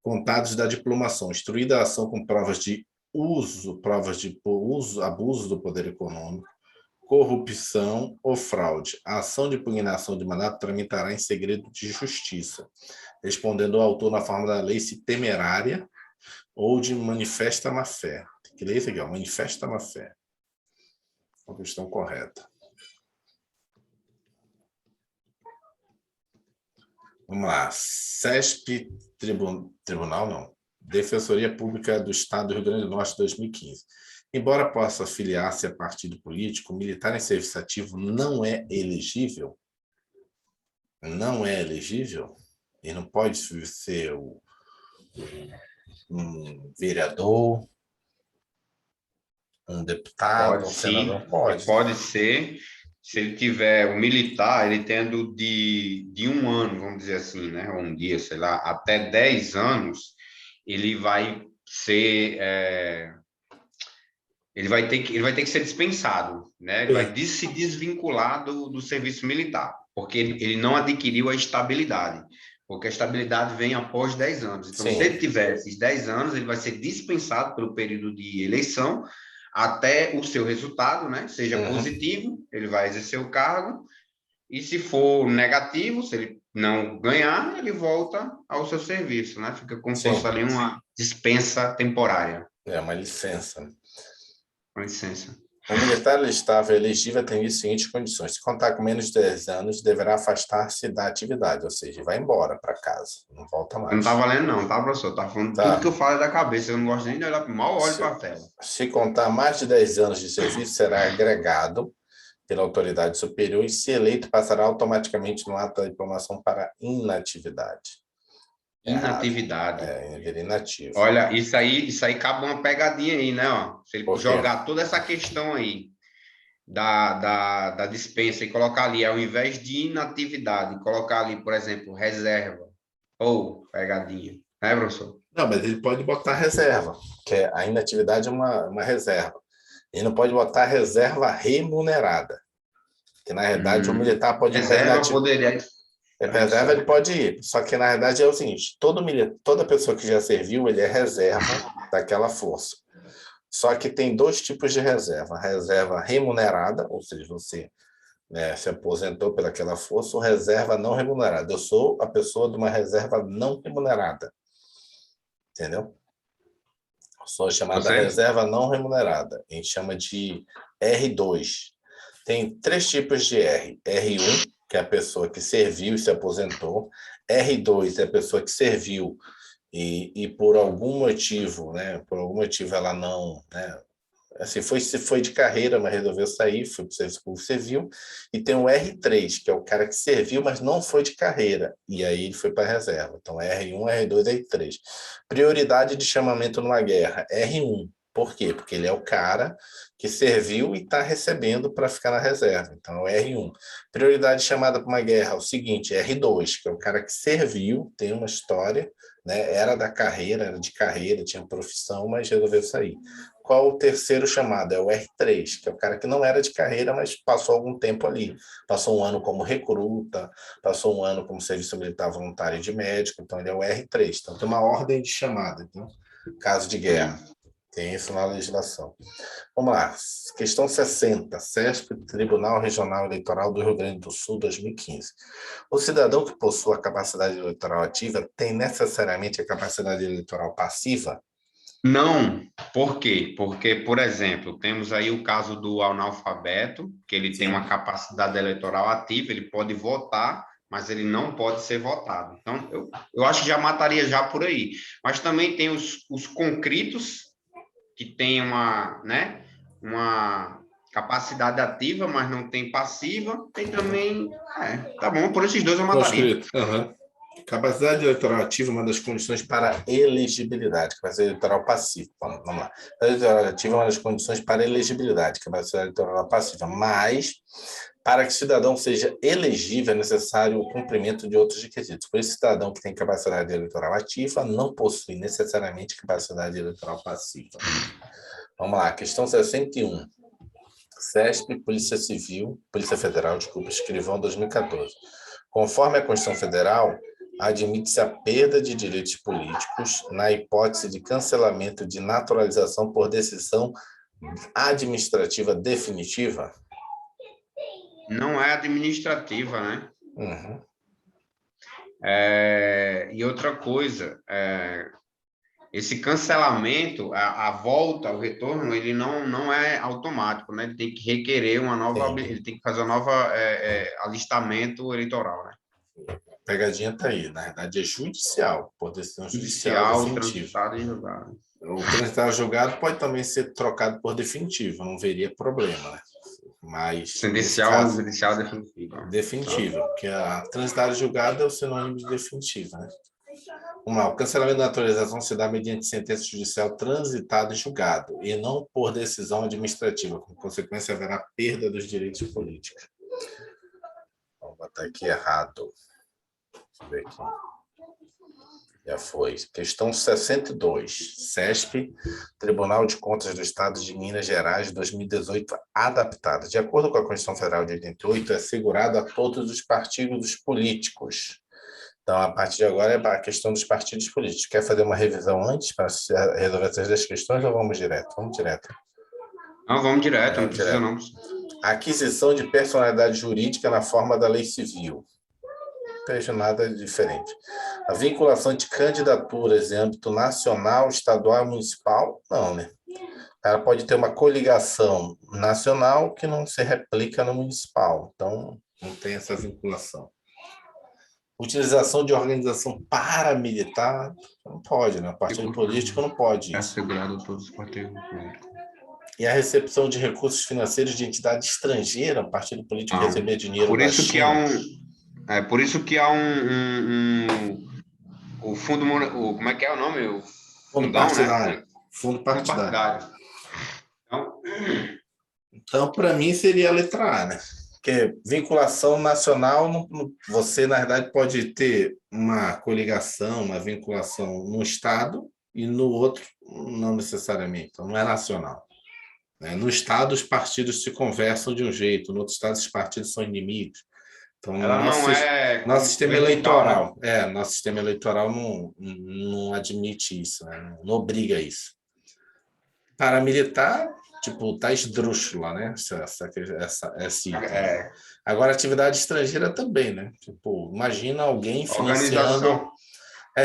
contados da diplomação, instruída a ação com provas de uso, abuso do poder econômico, corrupção ou fraude. A ação de impugnação de mandato tramitará em segredo de justiça, respondendo ao autor na forma da lei se temerária ou de manifesta má-fé. Tem que ler isso aqui, ó, manifesta má-fé. É a questão correta. Vamos lá. CESP, Tribunal não. Defensoria Pública do Estado do Rio Grande do Norte, 2015. Embora possa afiliar-se a partido político, militar em serviço ativo não é elegível. Não é elegível. E não pode ser um vereador, Um deputado, Pode um sim, senador? Pode. pode ser. Se ele tiver o militar, ele tendo de 1 ano, vamos dizer assim, né? Ou um dia, sei lá, até 10 anos, ele vai ser. Ele vai ter que ser dispensado, né? Ele vai se desvincular do serviço militar, porque ele não adquiriu a estabilidade, porque a estabilidade vem após 10 anos. Então, se Sim, ele tiver esses 10 anos, ele vai ser dispensado pelo período de eleição até o seu resultado, né, seja uhum, positivo, ele vai exercer o cargo, e se for negativo, se ele não ganhar, ele volta ao seu serviço, né? Fica como se fosse sim. ali uma dispensa temporária. É uma licença. Com licença. O militar listável elegível tem as seguintes condições: se contar com menos de 10 anos, deverá afastar-se da atividade, ou seja, vai embora para casa, não volta Eu não tá mais. valendo, não, tá, professor? Tá falando tudo que eu Tá. falo é da cabeça. Eu não gosto nem de olhar, mal olho Se, para a tela. se contar mais de 10 anos de serviço, será agregado pela autoridade superior e, se eleito, passará automaticamente no ato da diplomação para inatividade. Errado. Inatividade. Ele vira inativo. Olha, isso aí cabe uma pegadinha aí, né? Ó. Se ele Por quê? jogar toda essa questão aí da dispensa e colocar ali, ao invés de inatividade, colocar ali, por exemplo, reserva ou pegadinha, né, professor? Não, mas ele pode botar reserva, que a inatividade é uma reserva. Ele não pode botar reserva remunerada, que na realidade o Hum, militar pode ir para reserva inatividade. poderia. Reserva ele pode ir, só que na realidade é o seguinte: toda pessoa que já serviu, ele é reserva daquela força. Só que tem dois tipos de reserva: reserva remunerada, ou seja, você, né, se aposentou pelaquela força, ou reserva não remunerada. Eu sou a pessoa de uma reserva não remunerada, entendeu? Sou chamada Você? reserva não remunerada. A gente chama de R2. Tem três tipos de R. R1, que é a pessoa que serviu e se aposentou. R2 é a pessoa que serviu e por algum motivo, né? Por algum motivo ela não, né? Assim, foi de carreira, mas resolveu sair, foi para o serviço público civil. E tem o R3, que é o cara que serviu, mas não foi de carreira. E aí ele foi para a reserva. Então, R1, R2, R3. Prioridade de chamamento numa guerra, R1. Por quê? Porque ele é o cara que serviu e está recebendo para ficar na reserva. Então, é o R1. Prioridade de chamada para uma guerra, é o seguinte, R2, que é o cara que serviu, tem uma história, né? Era da carreira, era de carreira, tinha profissão, mas resolveu sair. Qual o terceiro chamado? É o R3, que é o cara que não era de carreira, mas passou algum tempo ali. Passou um ano como recruta, passou um ano como serviço militar voluntário de médico, então ele é o R3. Então tem uma ordem de chamada, então, caso de guerra. Sim. Tem isso na legislação. Vamos lá. Questão 60. CESP, Tribunal Regional Eleitoral do Rio Grande do Sul, 2015. O cidadão que possua a capacidade eleitoral ativa tem necessariamente a capacidade eleitoral passiva? Não, por quê? Porque, por exemplo, temos aí o caso do analfabeto, que ele tem uma Sim. capacidade eleitoral ativa, ele pode votar, mas ele não pode ser votado. Então, eu acho que já mataria já por aí. Mas também tem os conscritos, que têm uma capacidade ativa, mas não tem passiva. Tem também, tá bom, por esses dois eu mataria. Conscrito. Uhum. Capacidade eleitoral ativa é uma das condições para elegibilidade. Capacidade eleitoral passiva. Vamos lá. Capacidade eleitoral ativa é uma das condições para elegibilidade. Capacidade eleitoral passiva. Mas, para que o cidadão seja elegível, é necessário o cumprimento de outros requisitos. Por isso, o cidadão que tem capacidade eleitoral ativa não possui necessariamente capacidade eleitoral passiva. Vamos lá. Questão 61. CESP, Polícia Civil, Polícia Federal, desculpa, escrivão 2014. Conforme a Constituição Federal, admite-se a perda de direitos políticos na hipótese de cancelamento de naturalização por decisão administrativa definitiva? Não é administrativa, né? Uhum. E outra coisa, esse cancelamento, a volta, o retorno, ele não é automático, né? Ele tem que requerer uma nova, Sim. ele tem que fazer um novo alistamento eleitoral, né? A pegadinha está aí. Na verdade, é judicial, por decisão judicial Judicial, definitiva. transitado e julgado. O transitar julgado pode também ser trocado por definitivo, não veria problema, né? Mas, nesse Sentencial, caso, judicial definitivo. definitiva, porque a transitar julgado é o sinônimo de definitiva, né? O cancelamento da naturalização se dá mediante sentença judicial transitada e julgado, e não por decisão administrativa. Com consequência, haverá perda dos direitos políticos. Vou botar aqui errado. Deixa eu ver aqui. Já foi. Questão 62. CESP, Tribunal de Contas do Estado de Minas Gerais, 2018, adaptada. De acordo com a Constituição Federal de 88, é assegurado a todos os partidos políticos. Então, a partir de agora é a questão dos partidos políticos. Quer fazer uma revisão antes para resolver essas 10 questões ou vamos direto? Vamos direto. Não, vamos direto, não precisa não. Aquisição de personalidade jurídica na forma da lei civil. Não vejo nada diferente. A vinculação de candidaturas em âmbito nacional, estadual e municipal, não, né? Ela pode ter uma coligação nacional que não se replica no municipal. Então, não tem essa vinculação. Utilização de organização paramilitar, não pode, né? O partido político não pode. É assegurado a todos os partidos políticos. E a recepção de recursos financeiros de entidade estrangeira, o partido político receber dinheiro por isso da que China. Por isso que há o fundo, como é que é o nome? O fundo partidário. Né? Fundo partidário. Então, para mim, seria a letra A, né? Porque vinculação nacional, você, na verdade, pode ter uma coligação, uma vinculação no Estado e no outro, não necessariamente. Então, não é nacional. No Estado, os partidos se conversam de um jeito, no outro Estado, os partidos são inimigos. Então, nosso sistema eleitoral, né? Nosso sistema eleitoral não admite isso, né? Não obriga isso. Paramilitar, tipo, tá esdrúxula, né? Essa item. Agora, atividade estrangeira também, né? Tipo, imagina alguém financiando.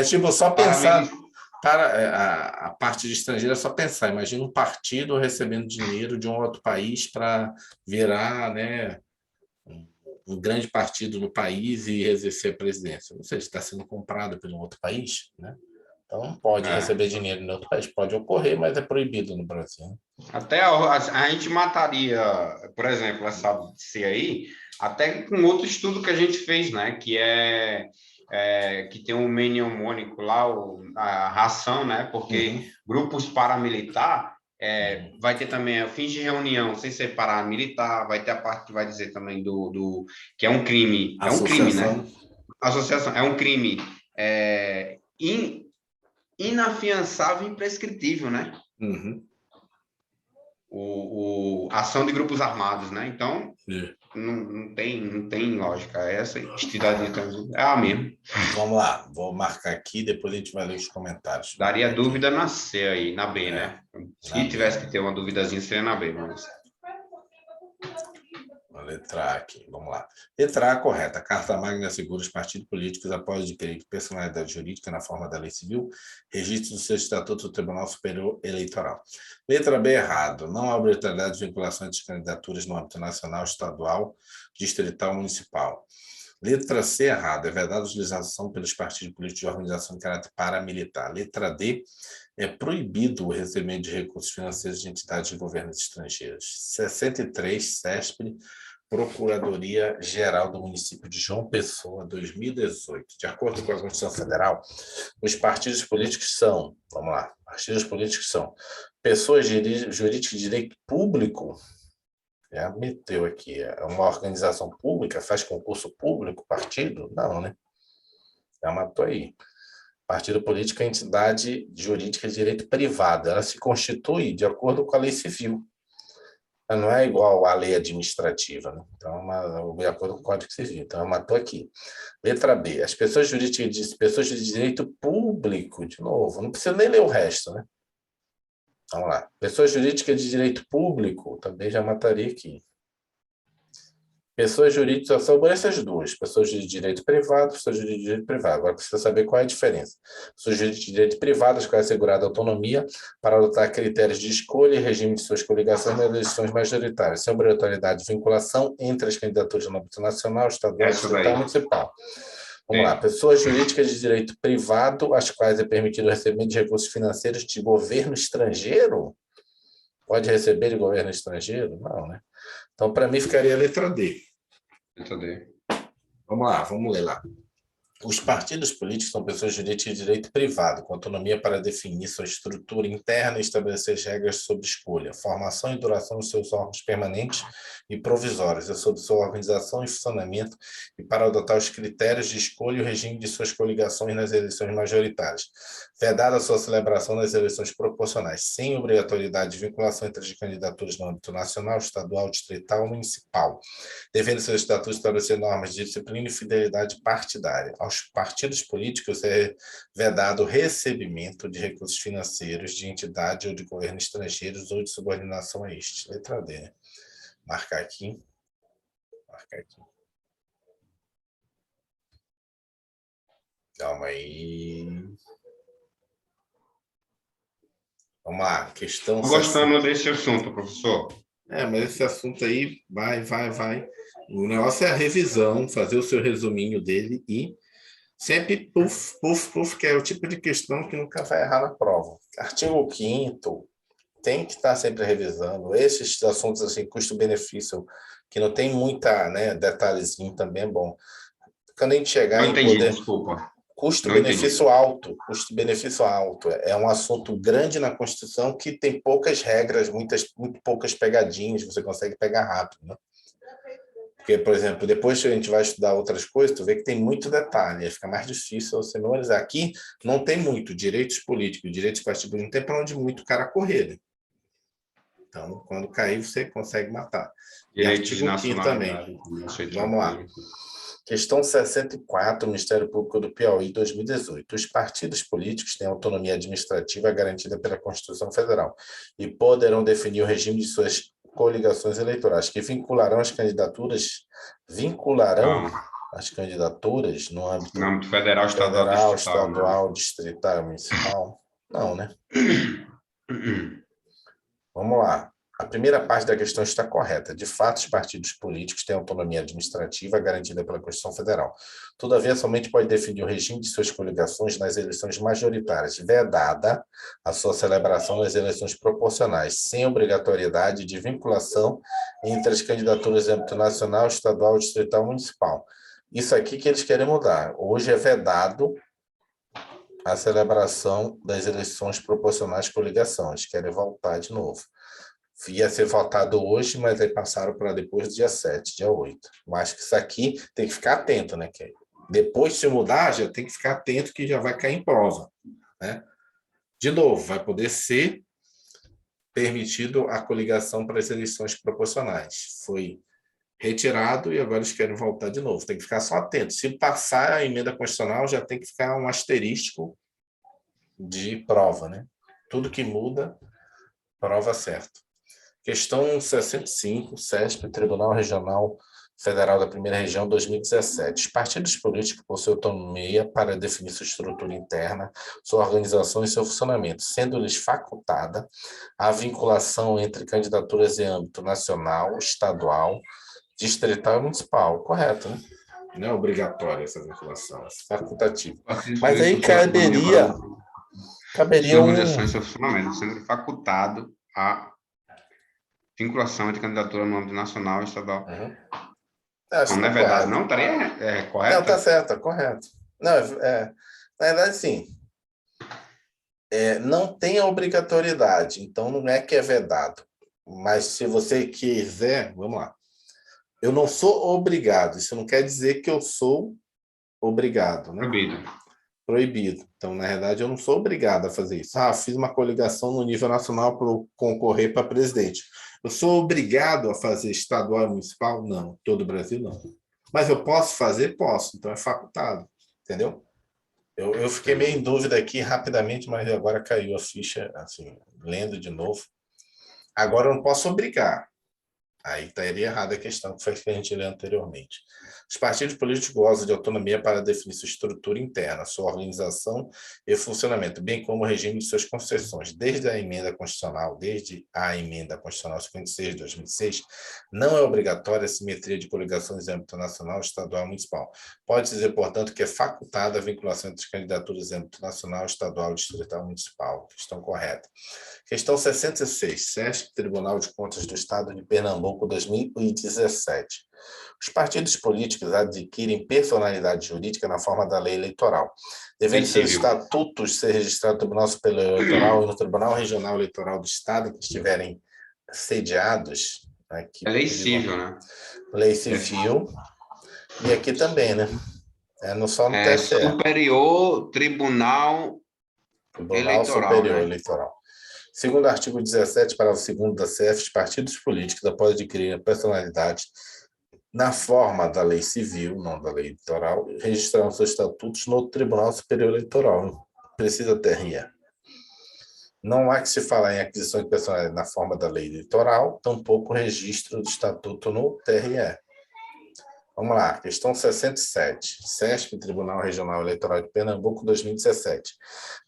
Tipo, só pensar. A parte de estrangeira é só pensar. Imagina um partido recebendo dinheiro de um outro país para virar, né, um grande partido no país e exercer a presidência. Ou seja, está sendo comprado por um outro país, né? Então, pode receber dinheiro em outro país. Pode ocorrer, mas é proibido no Brasil. Até a gente mataria, por exemplo, essa C aí, até com outro estudo que a gente fez, né? Que tem um mnemônico lá, a ração, né? Porque grupos paramilitar vai ter também fins de reunião sem ser paramilitar, vai ter a parte que vai dizer também do que é um crime. É um crime, né? Associação é um crime inafiançável e imprescritível, né? Ação de grupos armados, né? Então, não tem lógica. Essa entidade é a mesma. Vamos lá, vou marcar aqui, depois a gente vai ler os comentários. Daria dúvida na C aí, na B, né? Se tivesse que ter uma duvidazinha, seria na B, mas... A letra A aqui, vamos lá. Letra A correta. A Carta Magna assegura os partidos políticos após adquirir personalidade jurídica na forma da lei civil, registro do seu estatuto do Tribunal Superior Eleitoral. Letra B errado. Não há obrigatoriedade de vinculação de candidaturas no âmbito nacional, estadual, distrital, municipal. Letra C errada. É vedada a utilização pelos partidos políticos de organização de caráter paramilitar. Letra D é proibido o recebimento de recursos financeiros de entidades de governos estrangeiros. 63, CESP, Procuradoria-Geral do Município de João Pessoa, 2018. De acordo com a Constituição Federal, os partidos políticos são, vamos lá, partidos políticos são pessoas jurídicas de direito público, meteu aqui, é uma organização pública, faz concurso público, partido? Não, né? Já matou aí. Partido político é entidade jurídica de direito privado. Ela se constitui de acordo com a lei civil. Ela não é igual à lei administrativa, né? Então, de acordo com o Código Civil. Então, eu matou aqui. Letra B. As pessoas jurídicas, pessoas de direito público, de novo, não precisa nem ler o resto, né? Vamos lá. Pessoas jurídicas de direito público, também já mataria aqui. Pessoas jurídicas são essas duas, pessoas de direito privado, pessoas de direito privado. Agora precisa saber qual é a diferença. Pessoas de direito privado, as quais é assegurada autonomia para adotar critérios de escolha e regime de suas coligações nas eleições majoritárias, sem obrigatoriedade de vinculação entre as candidaturas no âmbito nacional, estadual, distrital e municipal. Vamos lá. Pessoas jurídicas de direito privado, as quais é permitido o recebimento de recursos financeiros de governo estrangeiro? Pode receber de governo estrangeiro? Não, né? Então, para mim, ficaria a letra D. Letra D. Vamos lá, vamos ler lá. Os partidos políticos são pessoas jurídicas de direito privado, com autonomia para definir sua estrutura interna e estabelecer regras sobre escolha, formação e duração dos seus órgãos permanentes e provisórios, sobre sua organização e funcionamento, e para adotar os critérios de escolha e o regime de suas coligações nas eleições majoritárias. Vedada a sua celebração nas eleições proporcionais, sem obrigatoriedade de vinculação entre as candidaturas no âmbito nacional, estadual, distrital ou municipal, devendo seus estatutos estabelecer normas de disciplina e fidelidade partidária. Aos partidos políticos é vedado o recebimento de recursos financeiros de entidade ou de governo estrangeiros ou de subordinação a estes. Letra D, né? Marcar aqui. Marcar aqui. Calma aí. Vamos lá, questão... Estou gostando desse assunto, professor. Mas esse assunto aí vai. O negócio é a revisão, fazer o seu resuminho dele e sempre puf, que é o tipo de questão que nunca vai errar na prova. Artigo 5º, tem que estar sempre revisando. Esses assuntos assim, custo-benefício, que não tem muita, né, detalhezinho também é bom. Quando a gente chegar Não em entendi, poder... desculpa. Custo-benefício alto. Custo-benefício alto. É um assunto grande na Constituição que tem poucas regras, muito poucas pegadinhas, você consegue pegar rápido, né? Porque, por exemplo, depois que a gente vai estudar outras coisas, tu vê que tem muito detalhe, aí fica mais difícil você memorizar. Aqui não tem muito. Direitos políticos, direitos partidários, não tem para onde muito o cara correr, né? Então, quando cair, você consegue matar. E Direitos de artigo 5º também. nacionalidade. Vamos lá. Questão 64, Ministério Público do Piauí, 2018. Os partidos políticos têm autonomia administrativa garantida pela Constituição Federal e poderão definir o regime de suas coligações eleitorais, que vincularão as candidaturas no âmbito federal, estadual, distrital, municipal? Não, né? Vamos lá. A primeira parte da questão está correta. De fato, os partidos políticos têm autonomia administrativa garantida pela Constituição Federal. Todavia, somente pode definir o regime de suas coligações nas eleições majoritárias, vedada a sua celebração nas eleições proporcionais, sem obrigatoriedade de vinculação entre as candidaturas em âmbito nacional, estadual, distrital e municipal. Isso aqui que eles querem mudar. Hoje é vedado a celebração das eleições proporcionais coligação. Eles querem voltar de novo. Ia ser votado hoje, mas aí passaram para depois do dia 7, dia 8. Eu acho que isso aqui tem que ficar atento, né? Que depois, se mudar, já tem que ficar atento que já vai cair em prova, né? De novo, vai poder ser permitido a coligação para as eleições proporcionais. Foi retirado e agora eles querem voltar de novo. Tem que ficar só atento. Se passar a emenda constitucional, já tem que ficar um asterístico de prova, né? Tudo que muda, prova certa. Questão 65, CESP, Tribunal Regional Federal da Primeira Região, 2017. Os partidos políticos possuem autonomia para definir sua estrutura interna, sua organização e seu funcionamento, sendo-lhes facultada a vinculação entre candidaturas em âmbito nacional, estadual, distrital e municipal. Correto, né? Não é obrigatória essa vinculação, é facultativa. Mas aí caberia organização e seu funcionamento, sendo facultado a vinculação de candidatura no âmbito nacional e estadual. Não é verdade, não? Estaria correto? Não, tá certo, correto. Não, na verdade, sim. Não tem a obrigatoriedade, então não é que é vedado. Mas se você quiser, vamos lá. Eu não sou obrigado, isso não quer dizer que eu sou obrigado, né? Proibido. Então, na verdade, eu não sou obrigado a fazer isso. Fiz uma coligação no nível nacional para concorrer para presidente. Eu sou obrigado a fazer estadual e municipal? Não. Todo o Brasil, não. Mas eu posso fazer? Posso. Então, é facultado. Entendeu? Eu fiquei meio em dúvida aqui rapidamente, mas agora caiu a ficha, assim, lendo de novo. Agora, eu não posso obrigar. Aí estaria errada a questão que foi que a gente leu anteriormente. Os partidos políticos gozam de autonomia para definir sua estrutura interna, sua organização e funcionamento, bem como o regime de suas concessões. Desde a emenda constitucional 56 de 2006, não é obrigatória a simetria de coligações em âmbito nacional, estadual e municipal. Pode dizer, portanto, que é facultada a vinculação entre as candidaturas em âmbito nacional, estadual, distrital e municipal. Questão correta. Questão 66. SESC, Tribunal de Contas do Estado de Pernambuco, Pernambuco, 2017. Os partidos políticos adquirem personalidade jurídica na forma da lei eleitoral, devendo seus estatutos ser registrados no Tribunal Superior Eleitoral e no Tribunal Regional Eleitoral do Estado que estiverem sediados. Aqui, é lei civil, né? Lei civil. E aqui também, né? Não só no TSE. Superior Tribunal Eleitoral, Superior né? Eleitoral. Segundo o artigo 17, parágrafo 2º da CF, os partidos políticos, após adquirir a personalidade na forma da lei civil, não da lei eleitoral, registrarão seus estatutos no Tribunal Superior Eleitoral. Precisa TRE. Não há que se falar em aquisição de personalidade na forma da lei eleitoral, tampouco registro de estatuto no TRE. Vamos lá, questão 67. CESP, Tribunal Regional Eleitoral de Pernambuco, 2017.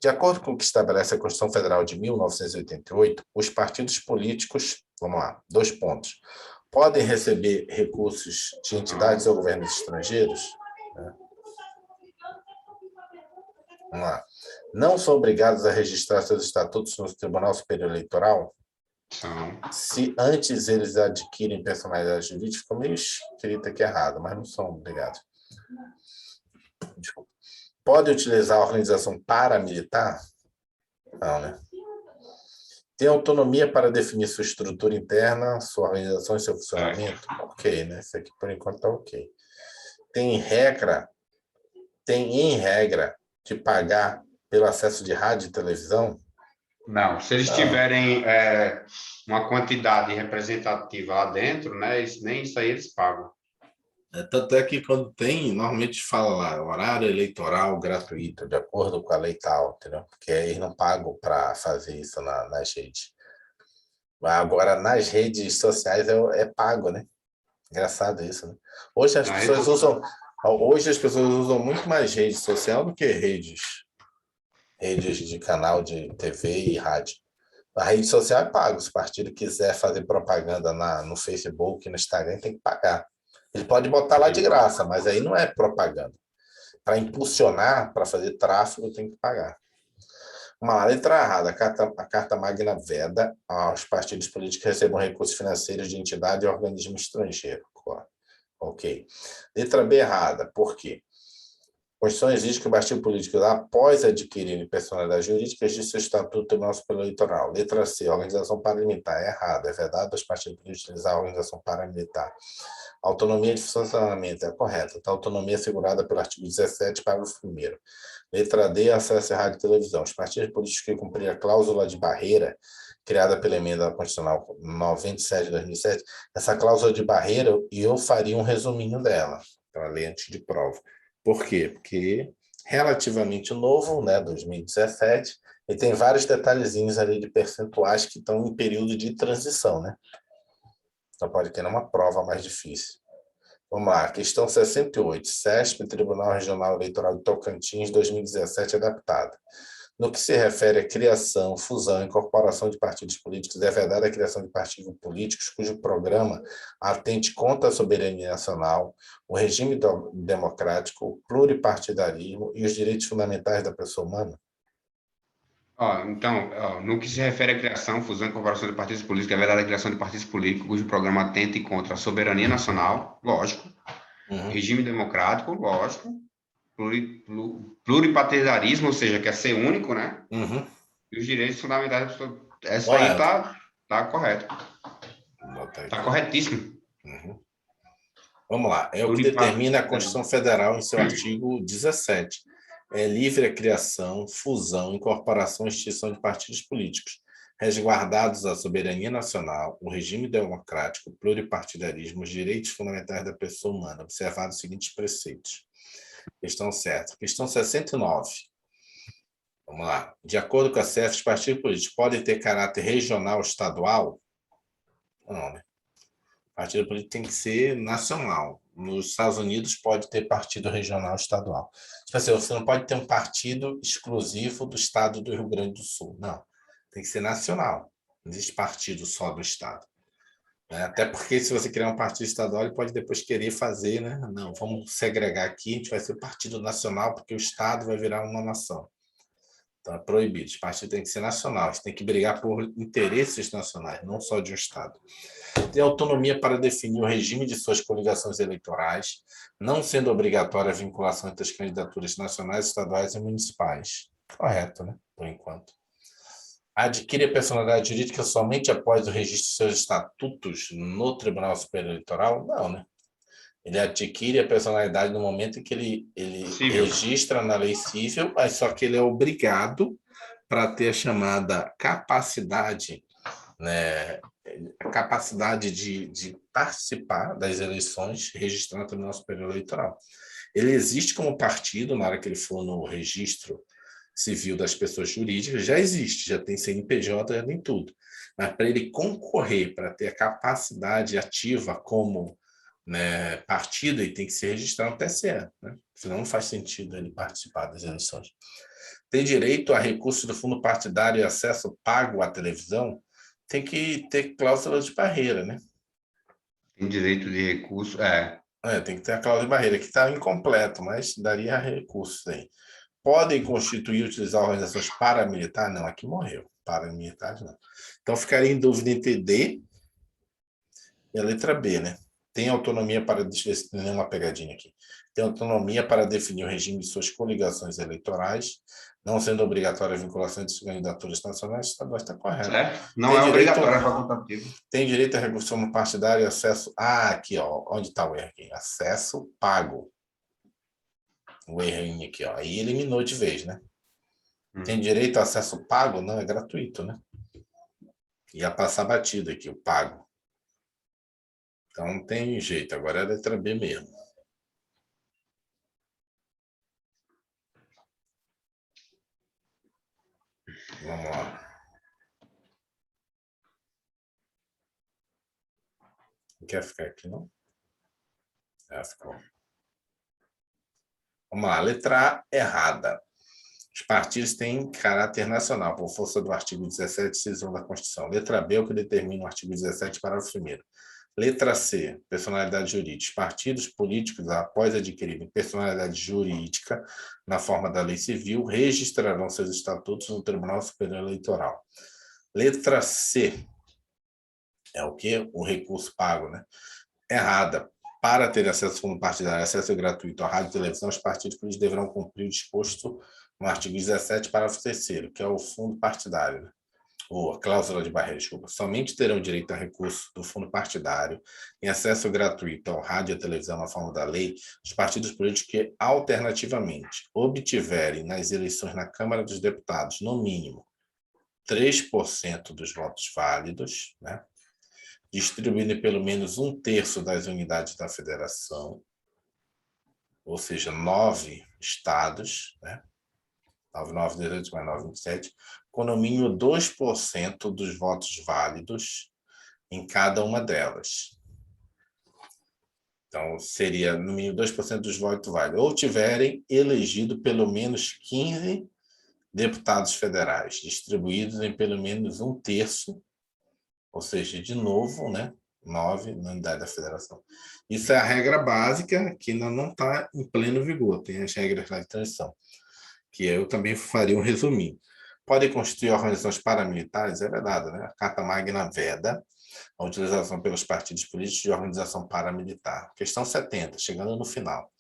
De acordo com o que estabelece a Constituição Federal de 1988, os partidos políticos, vamos lá, 2 pontos, podem receber recursos de entidades ou governos estrangeiros? Vamos lá. Não são obrigados a registrar seus estatutos no Tribunal Superior Eleitoral? Se antes eles adquirem personalidade jurídica, ficou meio escrito aqui errado, mas não são obrigados. Desculpa. Pode utilizar a organização paramilitar? Não, né? Tem autonomia para definir sua estrutura interna, sua organização e seu funcionamento? Ok, né? Isso aqui por enquanto está ok. Tem em regra de pagar pelo acesso de rádio e televisão? Não, se eles tiverem uma quantidade representativa lá dentro, né, nem isso aí eles pagam. Tanto é que quando tem, normalmente fala lá, horário eleitoral gratuito, de acordo com a lei tal, entendeu? Porque eles não pagam para fazer isso nas redes. Agora, nas redes sociais é pago, né? Engraçado isso, né? Hoje as pessoas usam muito mais rede social do que redes de canal de TV e rádio. A rede social é pago. Se o partido quiser fazer propaganda no Facebook, no Instagram, tem que pagar. Ele pode botar lá de graça, mas aí não é propaganda. Para impulsionar, para fazer tráfego, tem que pagar. Uma letra errada. A Carta Magna veda aos partidos políticos que recebam recursos financeiros de entidade e organismo estrangeiro. Ok. Letra B errada. Por quê? A Constituição exige que o partido político, após adquirir personalidade jurídica, registre seu estatuto no Tribunal Superior Eleitoral. Letra C, organização paramilitar. É errado. É verdade os partidos políticos utilizar a organização paramilitar. Autonomia de funcionamento. É correta. A autonomia assegurada pelo artigo 17, parágrafo 1º. Letra D, acesso à rádio e televisão. Os partidos políticos que cumprirem a cláusula de barreira criada pela emenda constitucional 97 de 2007, essa cláusula de barreira, eu faria um resuminho dela, para ler antes de prova. Por quê? Porque relativamente novo, né, 2017, e tem vários detalhezinhos ali de percentuais que estão em período de transição, né? Então pode ter uma prova mais difícil. Vamos lá, questão 68, CESP, Tribunal Regional Eleitoral de Tocantins, 2017, adaptada. No que se refere à criação, fusão e incorporação de partidos políticos, é vedada a criação de partidos políticos cujo programa atente contra a soberania nacional, o regime democrático, o pluripartidarismo e os direitos fundamentais da pessoa humana? Então, no que se refere à criação, fusão e incorporação de partidos políticos, é vedada a criação de partidos políticos cujo programa atente contra a soberania nacional, lógico, regime democrático, lógico, pluripartidarismo, ou seja, quer ser único, né? E os direitos fundamentais. Essa aí tá correto. Tá corretíssimo. Vamos lá. É o que determina a Constituição Federal em seu artigo 17. É livre a criação, fusão, incorporação e extinção de partidos políticos, resguardados a soberania nacional, o regime democrático, o pluripartidarismo, os direitos fundamentais da pessoa humana, observados os seguintes preceitos. Questão certa. Questão 69. Vamos lá. De acordo com a CEF, os partidos políticos podem ter caráter regional ou estadual? Não, né? O partido político tem que ser nacional. Nos Estados Unidos pode ter partido regional ou estadual. Tipo assim, você não pode ter um partido exclusivo do estado do Rio Grande do Sul. Não. Tem que ser nacional. Não existe partido só do estado. Até porque se você criar um partido estadual, ele pode depois querer fazer, né? Não, vamos segregar aqui, a gente vai ser partido nacional porque o estado vai virar uma nação. Então, é proibido. Os partidos têm que ser nacionais, têm que brigar por interesses nacionais, não só de um Estado. Tem autonomia para definir o regime de suas coligações eleitorais, não sendo obrigatória a vinculação entre as candidaturas nacionais, estaduais e municipais. Correto, né? Por enquanto. Adquire a personalidade jurídica somente após o registro de seus estatutos no Tribunal Superior Eleitoral? Não, né? Ele adquire a personalidade no momento em que ele Civil. registra na lei civil, mas só que ele é obrigado para ter a chamada capacidade, né, a capacidade de participar das eleições registrando no Tribunal Superior Eleitoral. Ele existe como partido, na hora que ele for no registro civil das pessoas jurídicas, já existe, já tem CNPJ, já tem tudo. Mas para ele concorrer, para ter a capacidade ativa como, né, partido, ele tem que se registrar no TSE, né? Senão não faz sentido ele participar das eleições. Tem direito a recurso do fundo partidário e acesso pago à televisão? Tem que ter cláusula de barreira, né? Tem direito de recurso. Tem que ter a cláusula de barreira, que está incompleto, mas daria recursos aí. Podem constituir e utilizar organizações paramilitares? Não, aqui morreu. Paramilitares não. Então, ficaria em dúvida entre D e a letra B, né? Tem autonomia para... Deixa eu ver se tem nenhuma pegadinha aqui. Tem autonomia para definir o regime de suas coligações eleitorais, não sendo obrigatória a vinculação entre candidaturas nacionais, está correto. Certo? Não Tem é direito... obrigatório, é facultativo. Tem direito à recursão partidária e acesso... aqui, ó. Onde está o erro aqui? Acesso pago. O errinho aqui, ó. Aí eliminou de vez, né? Tem direito a acesso pago? Não, é gratuito, né? Ia passar batido aqui, o pago. Então, não tem jeito. Agora é a letra B mesmo. Vamos lá. Não quer ficar aqui, não? Ficou. Vamos lá. Letra A, errada. Os partidos têm caráter nacional, por força do artigo 17, inciso 1 da Constituição. Letra B é o que determina o artigo 17, parágrafo 1º. Letra C, personalidade jurídica. Os partidos políticos, após adquirirem personalidade jurídica na forma da lei civil, registrarão seus estatutos no Tribunal Superior Eleitoral. Letra C é o quê? O recurso pago, né? Errada. Para ter acesso ao fundo partidário, acesso gratuito à rádio e televisão, os partidos políticos deverão cumprir o disposto no artigo 17, parágrafo 3º, que é o fundo partidário, né? Ou a cláusula de barreira, desculpa. Somente terão direito a recurso do fundo partidário em acesso gratuito ao rádio e à televisão na forma da lei os partidos políticos que, alternativamente, obtiverem nas eleições na Câmara dos Deputados, no mínimo, 3% dos votos válidos, né? Distribuindo em pelo menos 1/3 das unidades da federação, ou seja, 9 estados, né? 9, 9, 18 mais 9, 27, com no mínimo 2% dos votos válidos em cada uma delas. Então, seria no mínimo 2% dos votos válidos. Ou tiverem elegido pelo menos 15 deputados federais, distribuídos em pelo menos 1/3, ou seja, de novo, né? 9 na unidade da federação. Isso é a regra básica que ainda não está em pleno vigor, tem as regras lá de transição, que eu também faria um resuminho. Podem constituir organizações paramilitares? É verdade, né? A Carta Magna veda a utilização pelos partidos políticos de organização paramilitar. Questão 70, chegando no final.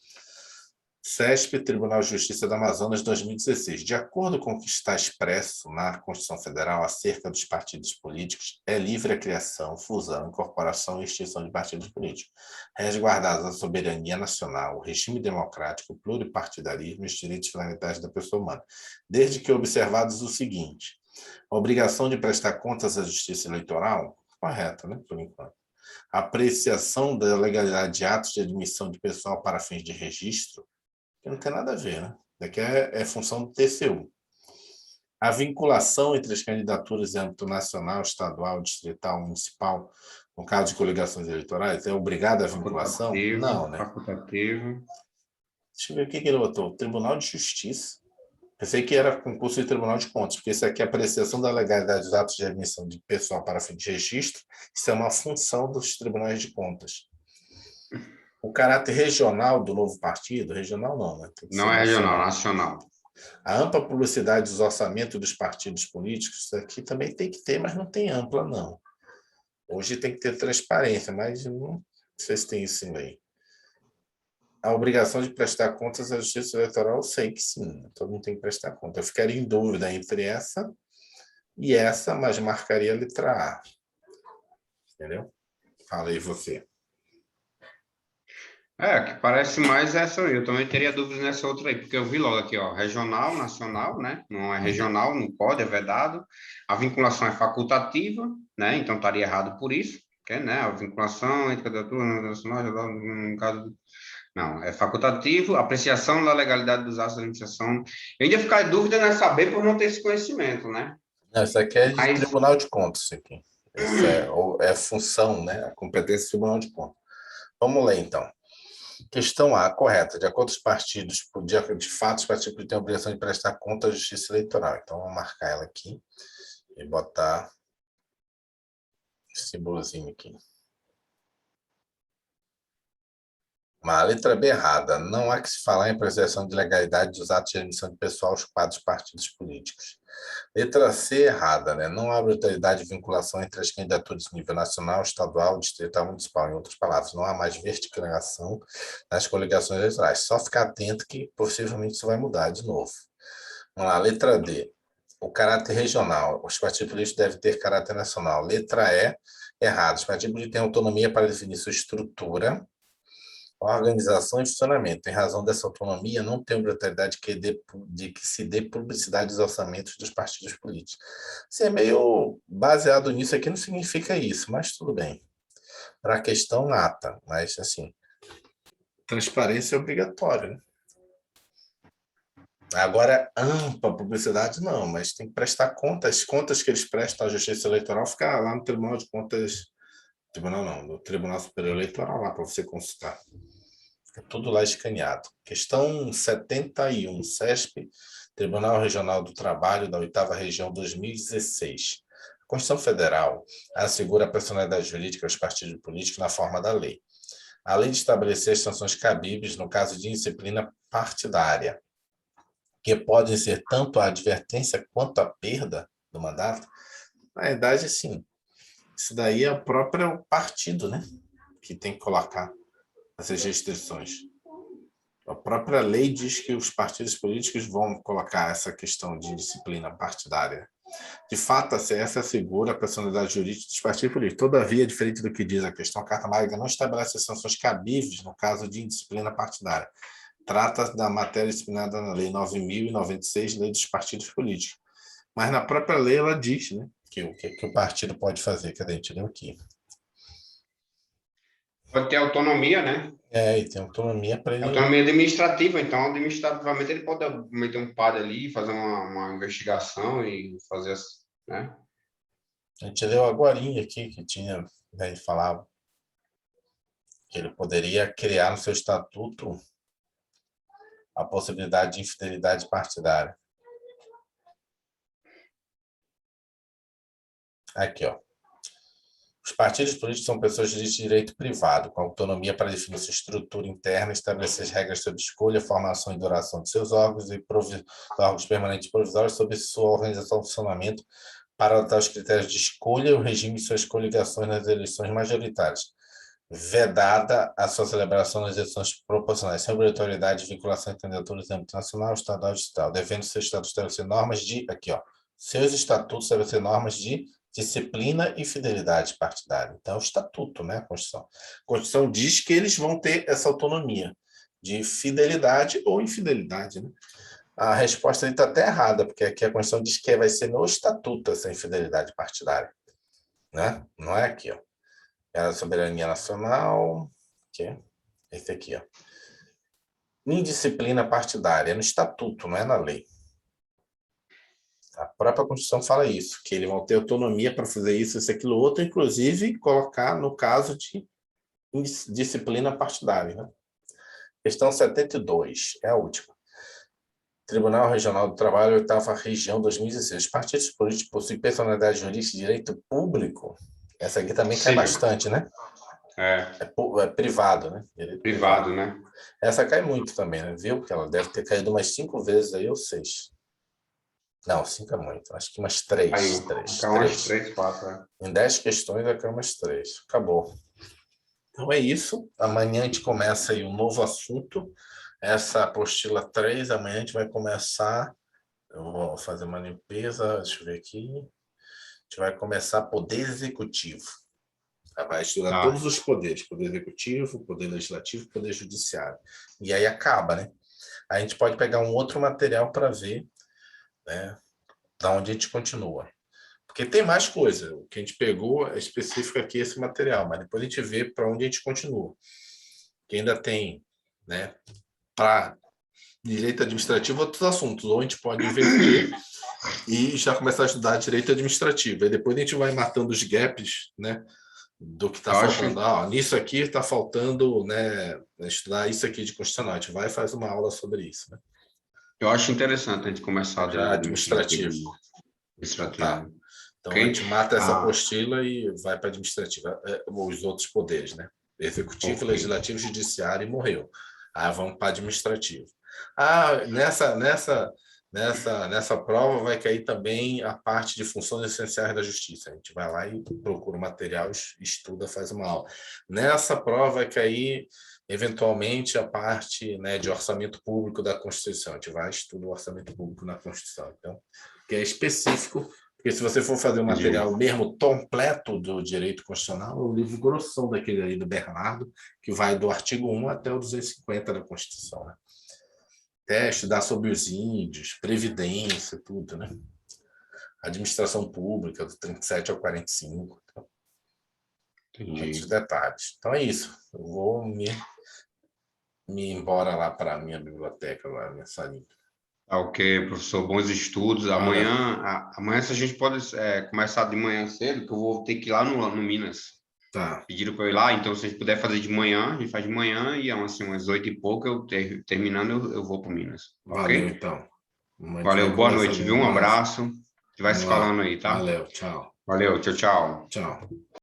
CESP, Tribunal de Justiça do Amazonas, 2016. De acordo com o que está expresso na Constituição Federal acerca dos partidos políticos, é livre a criação, fusão, incorporação e extinção de partidos políticos, resguardados a soberania nacional, o regime democrático, o pluripartidarismo e os direitos fundamentais da pessoa humana, desde que observados o seguinte: a obrigação de prestar contas à Justiça Eleitoral, correto, né, por enquanto. A apreciação da legalidade de atos de admissão de pessoal para fins de registro, que não tem nada a ver, né? Daqui é função do TCU. A vinculação entre as candidaturas em âmbito nacional, estadual, distrital, municipal, no caso de coligações eleitorais, é obrigada a vinculação? Não, né? Facultativo. Deixa eu ver o que ele botou. Tribunal de Justiça. Pensei que era concurso de Tribunal de Contas, porque isso aqui é a apreciação da legalidade dos atos de admissão de pessoal para fim de registro. Isso é uma função dos tribunais de contas. O caráter regional do novo partido, regional não, né? Não é regional, nacional. A ampla publicidade dos orçamentos dos partidos políticos, isso aqui também tem que ter, mas não tem ampla, não. Hoje tem que ter transparência, mas não sei se tem isso em lei. A obrigação de prestar contas à Justiça Eleitoral, eu sei que sim, todo mundo tem que prestar conta. Eu ficaria em dúvida entre essa e essa, mas marcaria a letra A. Entendeu? Fala aí você. Que parece mais essa aí. Eu também teria dúvidas nessa outra aí, porque eu vi logo aqui, ó, regional, nacional, né? Não é regional, não pode, é vedado. A vinculação é facultativa, né? Então estaria errado por isso, que, né? A vinculação entre candidatura nacional, no caso, não, é facultativo. Apreciação da legalidade dos atos da administração. Eu ainda ficar em dúvida não é saber por não ter esse conhecimento, né? Não, isso aqui é de Mas Tribunal de Contas, isso aqui. Isso é função, né? A competência do Tribunal de Contas. Vamos ler, então. Questão A, correta. De acordo com os partidos, de fato, os partidos têm a obrigação de prestar conta à Justiça Eleitoral. Então, vamos marcar ela aqui e botar esse símbolozinho aqui. Mas a letra B errada. Não há que se falar em preservação de legalidade dos atos de admissão de pessoal ocupados dos partidos políticos. Letra C errada, né? Não há obrigatoriedade de vinculação entre as candidaturas de nível nacional, estadual, distrital, municipal. Em outras palavras, não há mais verticalização nas coligações eleitorais. Só ficar atento que possivelmente isso vai mudar de novo. Vamos lá, letra D. O caráter regional. Os partidos políticos devem ter caráter nacional. Letra E, errado. Os partidos políticos têm autonomia para definir sua estrutura, organização e funcionamento. Em razão dessa autonomia, não tem obrigatoriedade de que se dê publicidade dos orçamentos dos partidos políticos. Se é meio baseado nisso aqui, não significa isso, mas tudo bem. Para a questão nata, mas assim, transparência é obrigatória, né? Agora, ampla publicidade não, mas tem que prestar conta. As contas que eles prestam à Justiça Eleitoral ficam lá no Tribunal de Contas, Tribunal não, no Tribunal Superior Eleitoral lá para você consultar. Fica tudo lá escaneado. Questão 71, CESP, Tribunal Regional do Trabalho da 8ª Região 2016. A Constituição Federal assegura a personalidade jurídica aos partidos políticos na forma da lei. Além de estabelecer as sanções cabíveis no caso de indisciplina partidária, que podem ser tanto a advertência quanto a perda do mandato, na verdade, sim. Isso daí é o próprio partido, né? Que tem que colocar essas restrições. A própria lei diz que os partidos políticos vão colocar essa questão de disciplina partidária. De fato, a CF assegura a personalidade jurídica dos partidos políticos. Todavia, diferente do que diz a questão, a Carta Magna não estabelece sanções cabíveis no caso de indisciplina partidária. Trata da matéria disciplinada na Lei 9.096, Lei dos Partidos Políticos. Mas na própria lei ela diz, né, que o que o partido pode fazer. Cadê? A gente leu aqui. pode ter autonomia, né? E tem autonomia para ele. Autonomia administrativa, então, administrativamente, ele pode meter um PAD ali, fazer uma investigação e fazer, né? A gente leu agorinha aqui que tinha, né, falava que ele poderia criar no seu estatuto a possibilidade de infidelidade partidária. Aqui, ó. Os partidos políticos são pessoas de direito privado, com autonomia para definir sua estrutura interna, estabelecer as regras sobre escolha, formação e duração de seus órgãos e órgãos permanentes provisórios sobre sua organização e funcionamento, para adotar os critérios de escolha e o regime de suas coligações nas eleições majoritárias, vedada a sua celebração nas eleições proporcionais, sem obrigatoriedade de vinculação de candidaturas em âmbito nacional, estadual e distrital, devendo seus estatutos estabelecer normas de, aqui, ó, seus estatutos estabelecer normas de disciplina e fidelidade partidária. Então, é o estatuto, né, a Constituição. A Constituição diz que eles vão ter essa autonomia de fidelidade ou infidelidade, né? A resposta está até errada, porque aqui a Constituição diz que vai ser no estatuto essa infidelidade partidária, né? Não é aqui, ó. É a soberania nacional, aqui, esse aqui, ó. Indisciplina partidária, é no estatuto, não é na lei. A própria Constituição fala isso, que eles vão ter autonomia para fazer isso, aquilo, outro, inclusive colocar no caso de disciplina partidária, né? Questão 72, é a última. Tribunal Regional do Trabalho, 8ª Região, 2016. Os partidos políticos possuem personalidade jurídica de direito público? Essa aqui também cai bastante, né? É privado, né? Direito privado. Privado, né? Essa cai muito também, né? Viu? Porque ela deve ter caído umas 5 vezes aí, ou 6. Não, 5 é muito. Acho que umas 3. Caiu. 3. Caiu umas 3, 4, Em 10 questões, vai cair umas 3. Acabou. Então é isso. Amanhã a gente começa aí um novo assunto. Essa apostila 3, amanhã a gente vai começar. Eu vou fazer uma limpeza, deixa eu ver aqui. A gente vai começar poder executivo. Vai estudar Tá. todos os poderes: poder executivo, poder legislativo, poder judiciário. E aí acaba, né? A gente pode pegar um outro material para ver, né, da onde a gente continua. Porque tem mais coisa. O que a gente pegou é específico aqui esse material, mas depois a gente vê para onde a gente continua. Que ainda tem, né, para direito administrativo outros assuntos. Ou a gente pode inverter e já começar a estudar direito administrativo. Aí depois a gente vai matando os gaps, né, do que está faltando. Nisso aqui está faltando, né, estudar isso aqui de constitucional. A gente vai e faz uma aula sobre isso, né? Eu acho interessante a gente começar do Já administrativo. Tá. Então Okay? a gente mata essa apostila e vai para administrativa, os outros poderes, né? Executivo, legislativo, judiciário, e morreu. Aí vamos para administrativo. Nessa prova vai cair também a parte de funções essenciais da justiça. A gente vai lá e procura o material, estuda, faz uma aula. Nessa prova vai cair eventualmente a parte, né, de orçamento público da Constituição. A gente vai estudar o orçamento público na Constituição. Então, que é específico. Porque se você for fazer o material mesmo completo do direito constitucional, é o livro grossão daquele aí do Bernardo, que vai do artigo 1 até o 250 da Constituição, né? Até estudar sobre os índios, previdência, tudo, né? Administração pública, do 37 ao 45. Então, muitos detalhes. Então é isso. Eu vou me embora lá para a minha biblioteca, lá, minha salinha. Ok, professor, bons estudos. Amanhã se a gente pode começar de manhã cedo, que eu vou ter que ir lá no Minas. Tá. Pediram para eu ir lá, então se a gente puder fazer de manhã, a gente faz de manhã e assim, umas 8 e pouco, terminando, eu vou para Minas. Valeu, Ok? então. Valeu, boa noite, viu? Um abraço. A gente vai se falando aí, tá? Valeu, tchau. Valeu, tchau, tchau. Tchau.